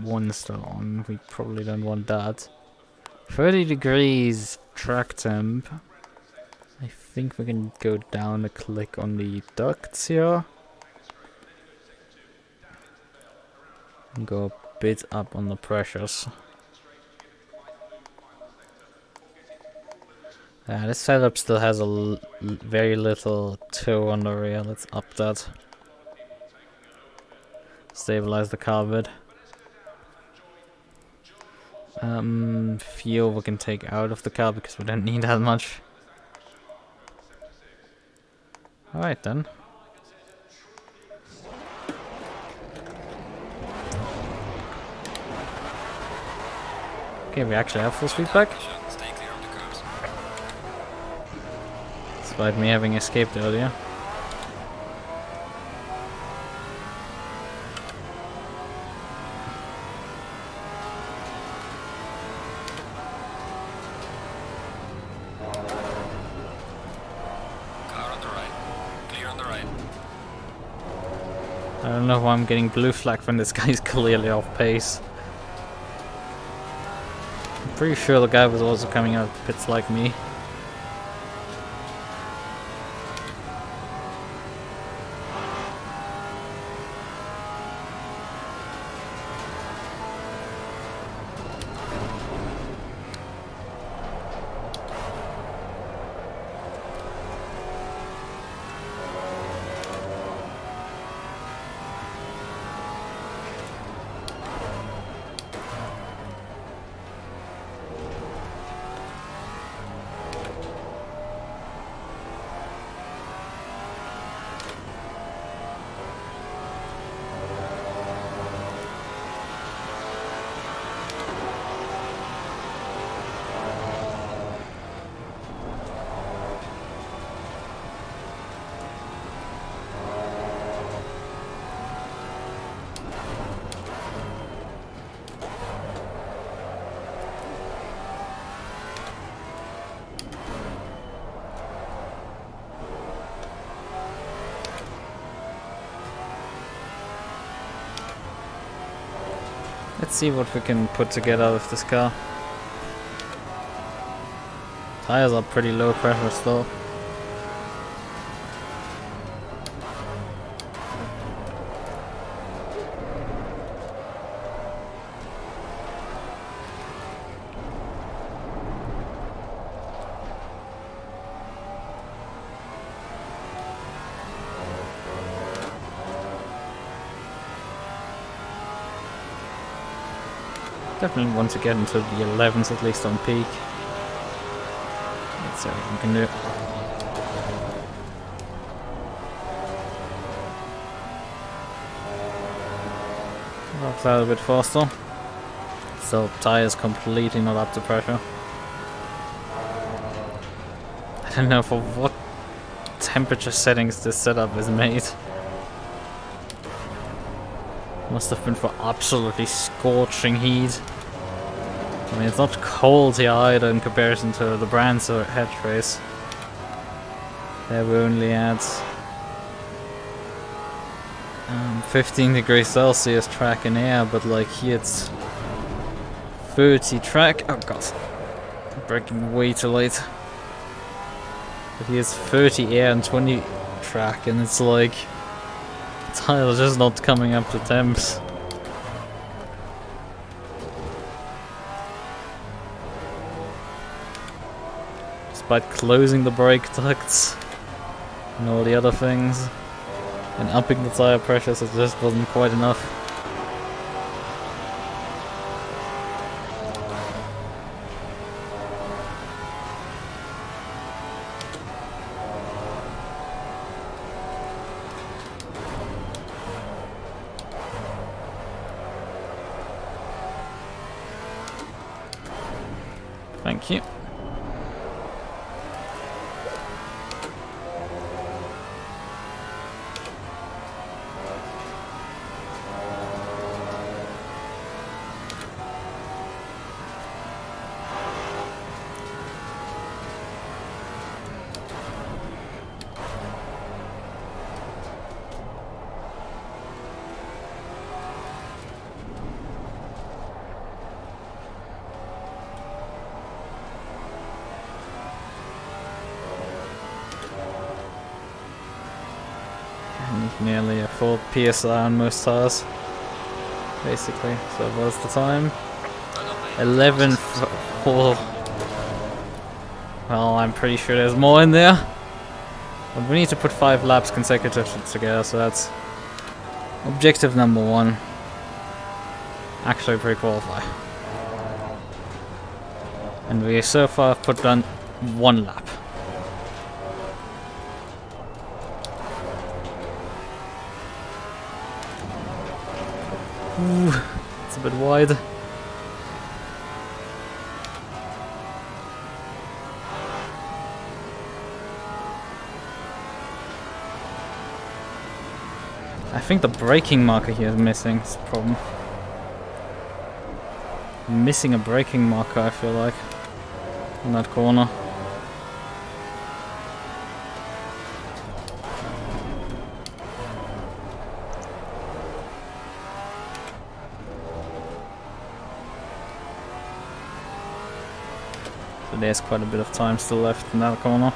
1 still on. We probably don't want that. 30 degrees track temp. I think we can go down a click on the ducts here. And go a bit up on the pressures. This setup still has a very little toe on the rear. Let's up that. Stabilize the car a bit. Fuel we can take out of the car because we don't need that much. Alright then. Okay, we actually have full speed back. Stay clear of the curbs. Despite me having escaped earlier. Car on the right. Clear on the right. I don't know why I'm getting blue flag when this guy's clearly off pace. I'm pretty sure the guy was also coming out of the pits like me. Let's see what we can put together with this car. Tires are pretty low pressure still. Definitely want to get into the 11s at least on peak. Let's see what we can do. Off that a bit faster. So tires completely not up to pressure. I don't know for what temperature settings this setup is made. Must have been for absolutely scorching heat. I mean, it's not cold here either in comparison to the brands or head trace. There we only at 15 degrees Celsius track and air, but like here it's 30 track. Oh god, I'm braking way too late. But here's 30 air and 20 track, and it's like tiles just not coming up to temps. Despite closing the brake ducts and all the other things and upping the tire pressures, it just wasn't quite enough. Thank you. Nearly a full PSI on most tires, basically. So what's the time? 11.4. Well, I'm pretty sure there's more in there. But we need to put 5 laps consecutively together, so that's objective number 1. Actually pre-qualify. And we so far put on 1 lap. Ooh, it's a bit wide. I think the braking marker here is missing. It's a problem. I'm missing a braking marker, I feel like, in that corner. There's quite a bit of time still left in that corner.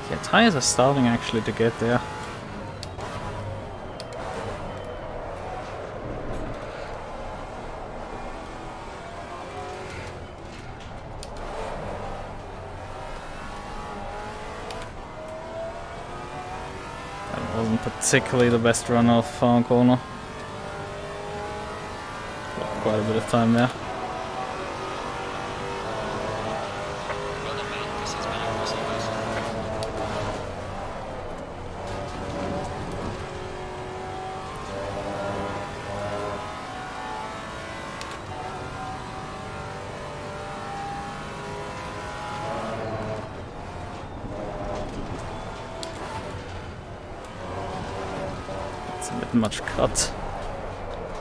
Yeah, tires are starting actually to get there. That wasn't particularly the best run off farm corner. Got quite a bit of time there. It's a bit much cut.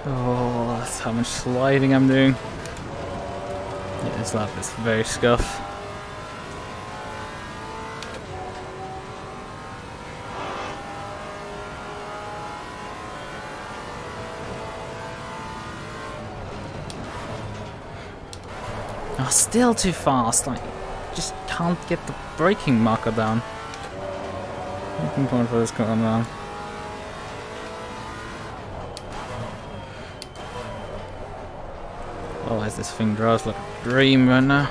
Oh, that's how much sliding I'm doing. Yeah, this lap is very scuff. Oh, still too fast. Like, just can't get the braking marker down. Looking point for this corner now. Oh, as this thing drives like a dream right now.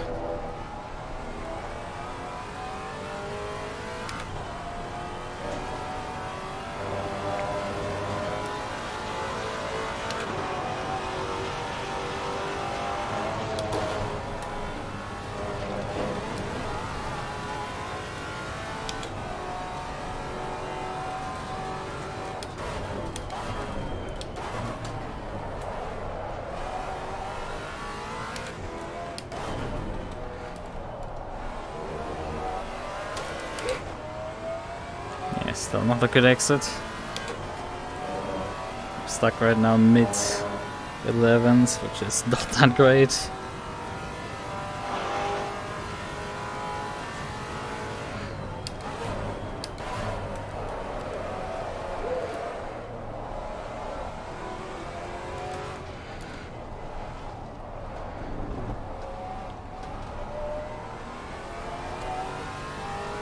Yeah, still not a good exit. I'm stuck right now mid 11s, which is not that great.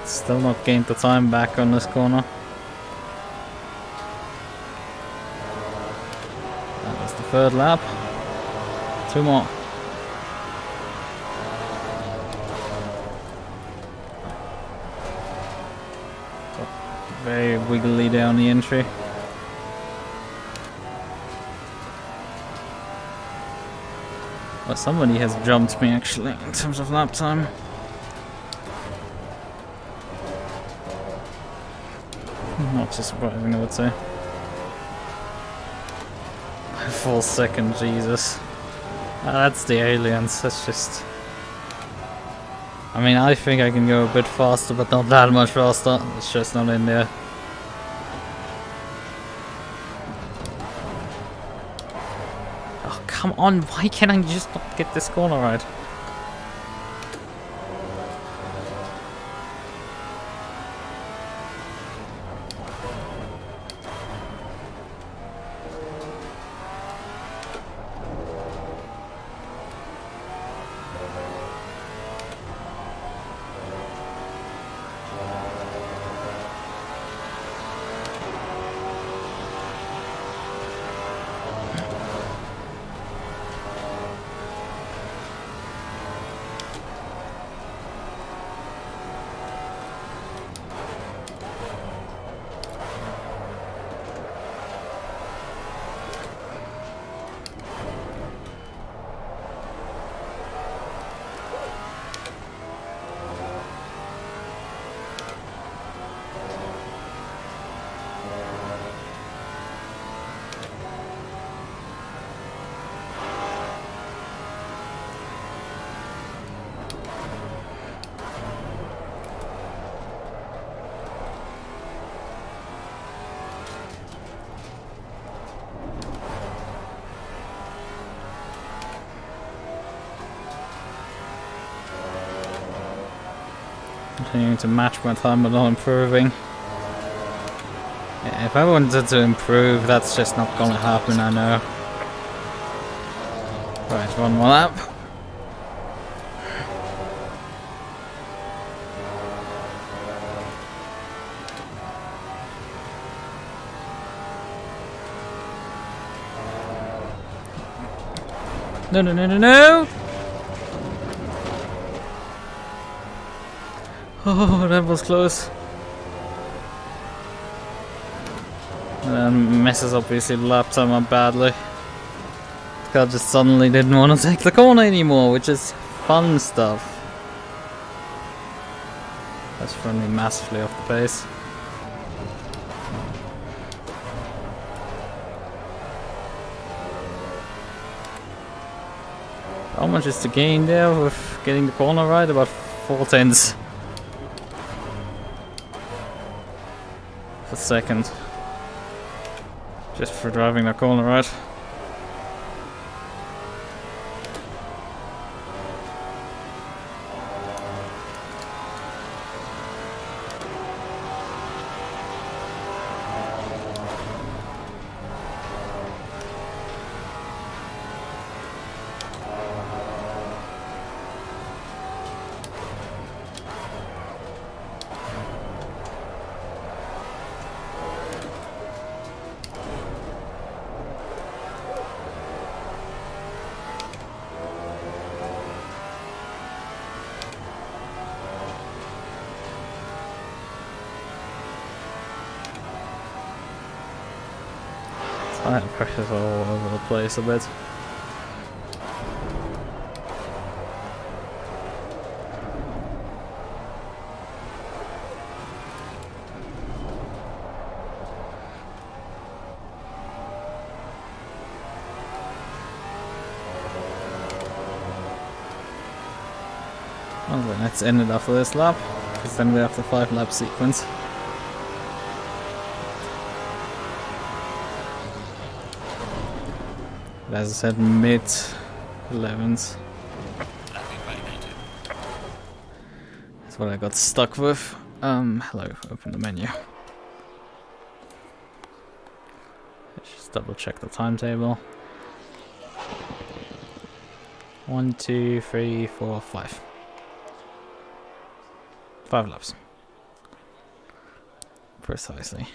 Still not gained the time back on this corner. That was the third lap. 2 more. Got very wiggly down the entry. Well, somebody has jumped me actually in terms of lap time. Not too surprising, I would say. 4 second, Jesus. That's the aliens, that's just... I mean, I think I can go a bit faster, but not that much faster. It's just not in there. Oh, come on, why can't I just not get this corner right? Continuing to match my time but not improving. Yeah, if I wanted to improve, that's just not gonna happen, I know. Right, 1 more lap. No, no, no, no, no! Oh, that was close. And then messes obviously the lap time up badly. The car just suddenly didn't want to take the corner anymore, which is fun stuff. That's thrown me massively off the pace. How much is the gain there with getting the corner right? About 4 tenths. Per second. Just for driving that corner, right? Tire pressure's all over the place a bit. Well then, let's end it after this lap, because then we have the 5-lap sequence. As I said, mid 11s. That's what I got stuck with. Hello, open the menu. Let's just double check the timetable. 1, 2, 3, 4, 5. 5 laps. Precisely.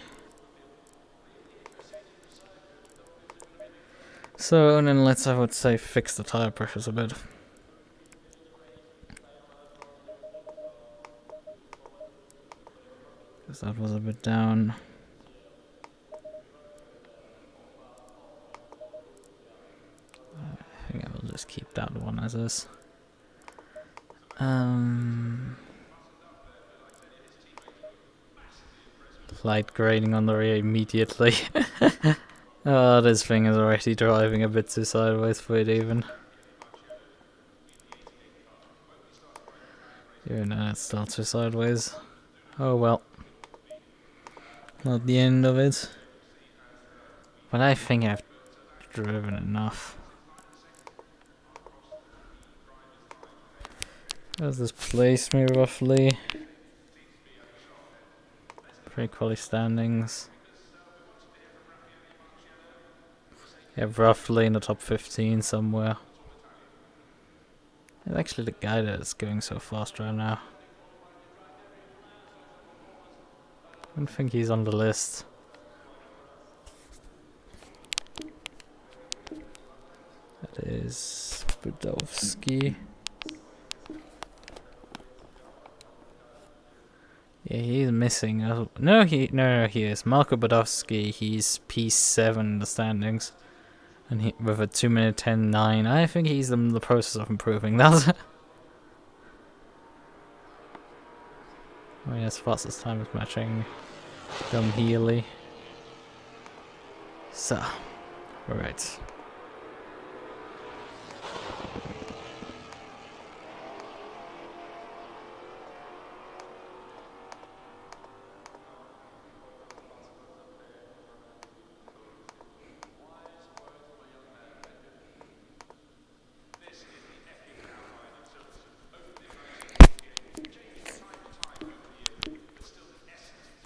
So, and then let's, I would say, fix the tire pressures a bit. Because that was a bit down. I think I will just keep that one as is. Light grading on the rear immediately. Oh, this thing is already driving a bit too sideways for it even. Even though it's still too sideways. Oh well. Not the end of it. But I think I've driven enough. Where does this place me roughly? Pro Qualy standings. Yeah, roughly in the top 15 somewhere. It's actually the guy that is going so fast right now. I don't think he's on the list. That is Budowski. Yeah, he's missing. No, he is. Marko Budowski, he's P7 in the standings. And he, with a 2-minute 10.9, I think he's in the process of improving that. I mean, his fastest time is matching Dom Healy. So, alright.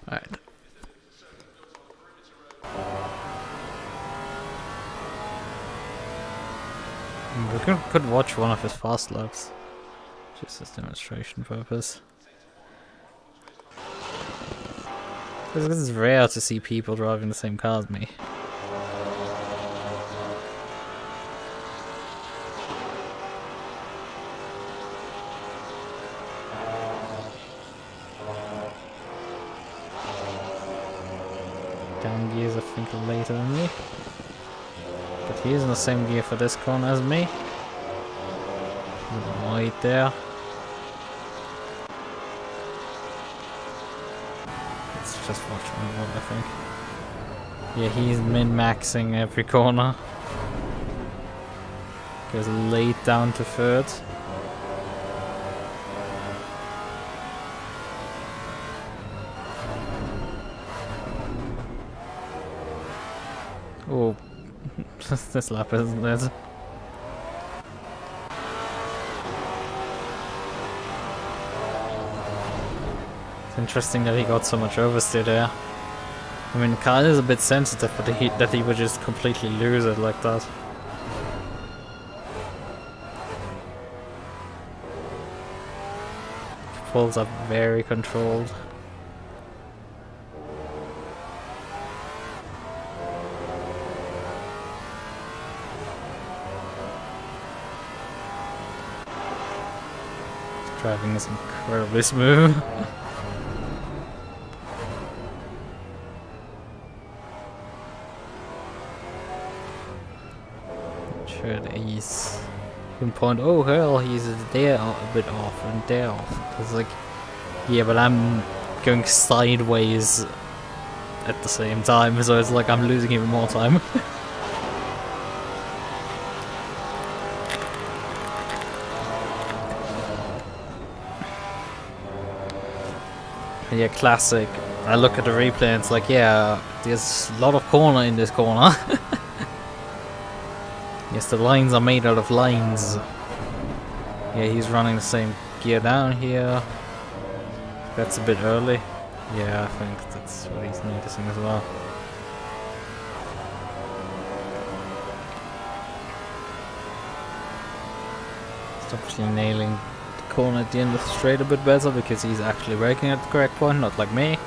Alright. We could watch one of his fast laps. Just as demonstration purpose. Because it's rare to see people driving the same car as me. Down gears I think later than me. But he is in the same gear for this corner as me. Right there. Let's just watch him one, I think. Yeah, he's min-maxing every corner. Goes late down to third. Oh, this lap isn't it? It's interesting that he got so much oversteer there. I mean, the car is a bit sensitive, but that he would just completely lose it like that. Pulls up very controlled. Driving is incredibly smooth. Sure that he's can point, oh hell, he's there a bit off and there off. It's like, yeah, but I'm going sideways at the same time, so it's like I'm losing even more time. Yeah, classic. I look at the replay and it's like, yeah, there's a lot of corner in this corner. Yes, the lines are made out of lines. Yeah, he's running the same gear down here. That's a bit early. Yeah, I think that's what he's noticing as well. He's obviously nailing the corner at the end of the straight a bit better because he's actually braking at the correct point, not like me.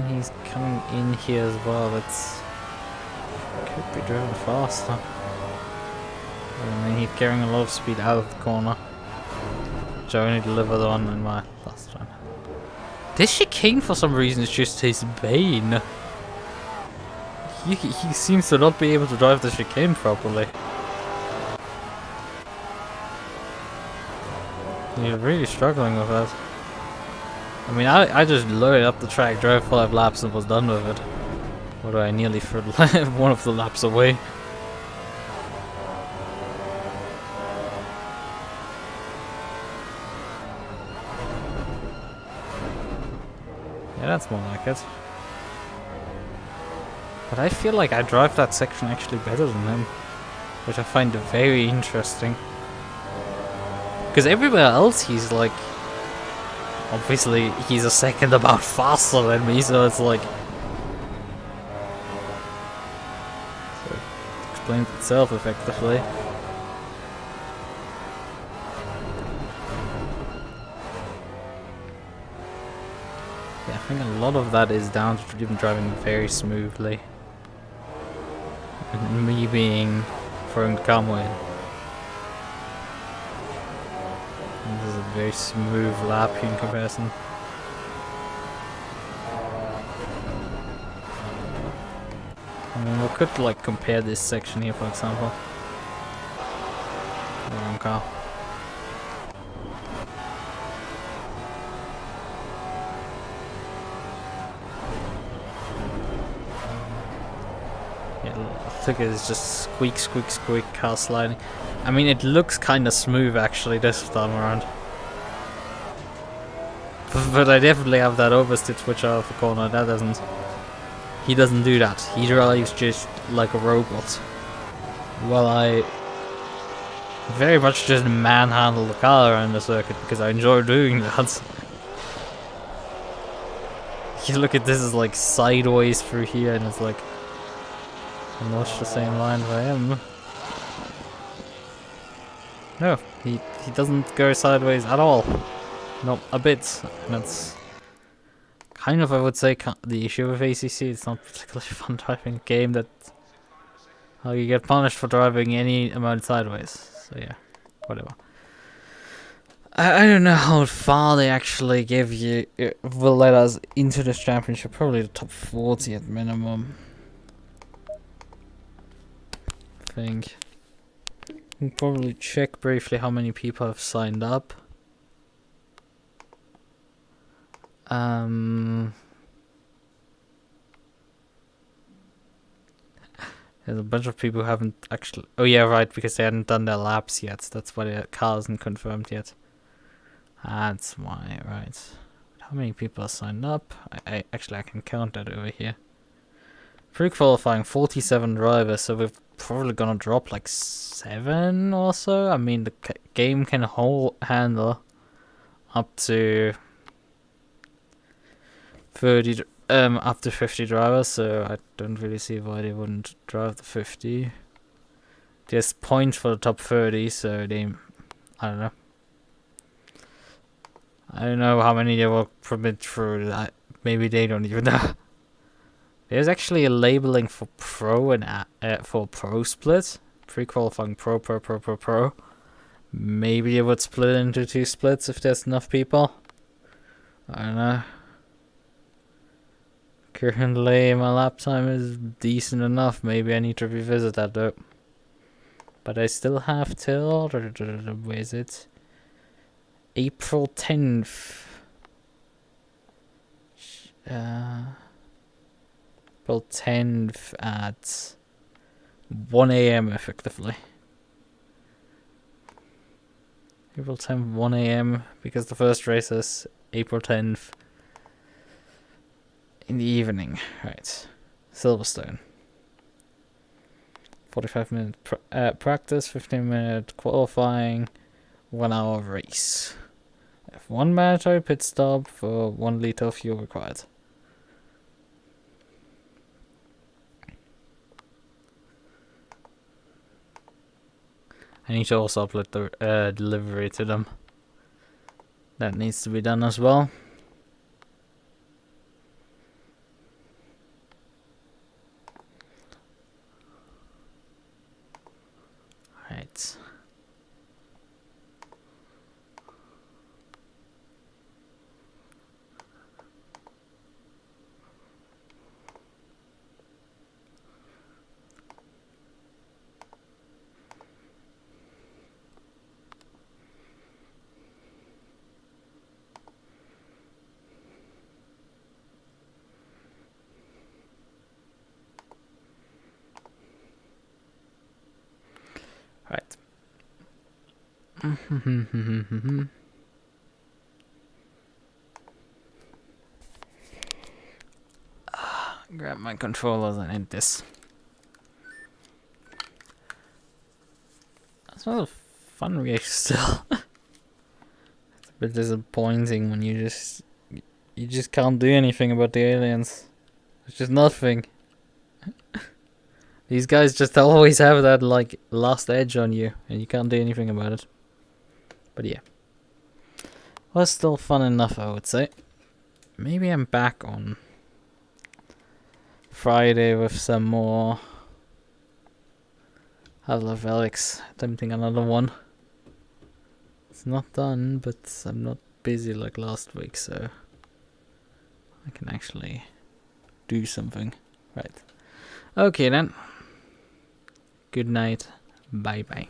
He's coming in here as well. That's could be driven faster. I mean, he's carrying a lot of speed out of the corner, which I only delivered on in my last run. This chicane for some reason is just his bane. He seems to not be able to drive the chicane properly. He's really struggling with that. I mean, I just loaded up the track, drove 5 laps and was done with it. Although I nearly threw one of the laps away. Yeah, that's more like it. But I feel like I drive that section actually better than him, which I find very interesting. Because everywhere else he's like, obviously he's a second about faster than me, so it's like, so it explains itself effectively. Yeah, I think a lot of that is down to him driving very smoothly. And me being throwing the car more in. And this is a very smooth lap in comparison. I mean, we could like compare this section here, for example. The wrong car. Look at it's just squeak, squeak, squeak, car sliding. I mean, it looks kind of smooth actually this time around. But I definitely have that oversteer switch out of the corner. That doesn't. He doesn't do that. He drives just like a robot. While I very much just manhandle the car around the circuit because I enjoy doing that. You look at this as like sideways through here, and it's like. And watch the same line for him. No, he doesn't go sideways at all. Not a bit. And that's kind of, I would say, the issue with ACC. It's not particularly fun driving a game that you get punished for driving any amount sideways. So yeah, whatever. I don't know how far they actually give you, will let us into this championship. Probably the top 40 at minimum. Think. We'll probably check briefly how many people have signed up. There's a bunch of people who haven't actually. Oh yeah, right, because they hadn't done their laps yet. That's why their car isn't confirmed yet. That's why, right? How many people are signed up? I actually I can count that over here. Pre-qualifying 47 drivers, so we're probably gonna drop like 7 or so. I mean, the game can handle up to 30, up to 50 drivers, so I don't really see why they wouldn't drive the 50. There's points for the top 30, so they, I don't know. I don't know how many they will permit through. Maybe they don't even know. There's actually a labeling for pro and for pro split. Pre-qualifying pro. Maybe it would split into 2 splits if there's enough people. I don't know. Currently my lap time is decent enough. Maybe I need to revisit that though. But I still have till, where is it? April 10th. April 10th at 1 AM effectively. April 10th, 1 AM, because the first race is April 10th in the evening. Right. Silverstone. 45-minute practice, 15-minute qualifying, 1 hour race. I have 1 mandatory pit stop for 1 liter of fuel required. I need to also upload the delivery to them. That needs to be done as well. Right. Right. Grab my controllers and end this. That's not a fun race still. It's a bit disappointing when you just can't do anything about the aliens. There's just nothing. These guys just always have that like last edge on you, and you can't do anything about it. But yeah, was still fun enough, I would say. Maybe I'm back on Friday with some more Half-Life Alyx, attempting another one. It's not done, but I'm not busy like last week, so I can actually do something. Right. Okay then. Good night. Bye bye.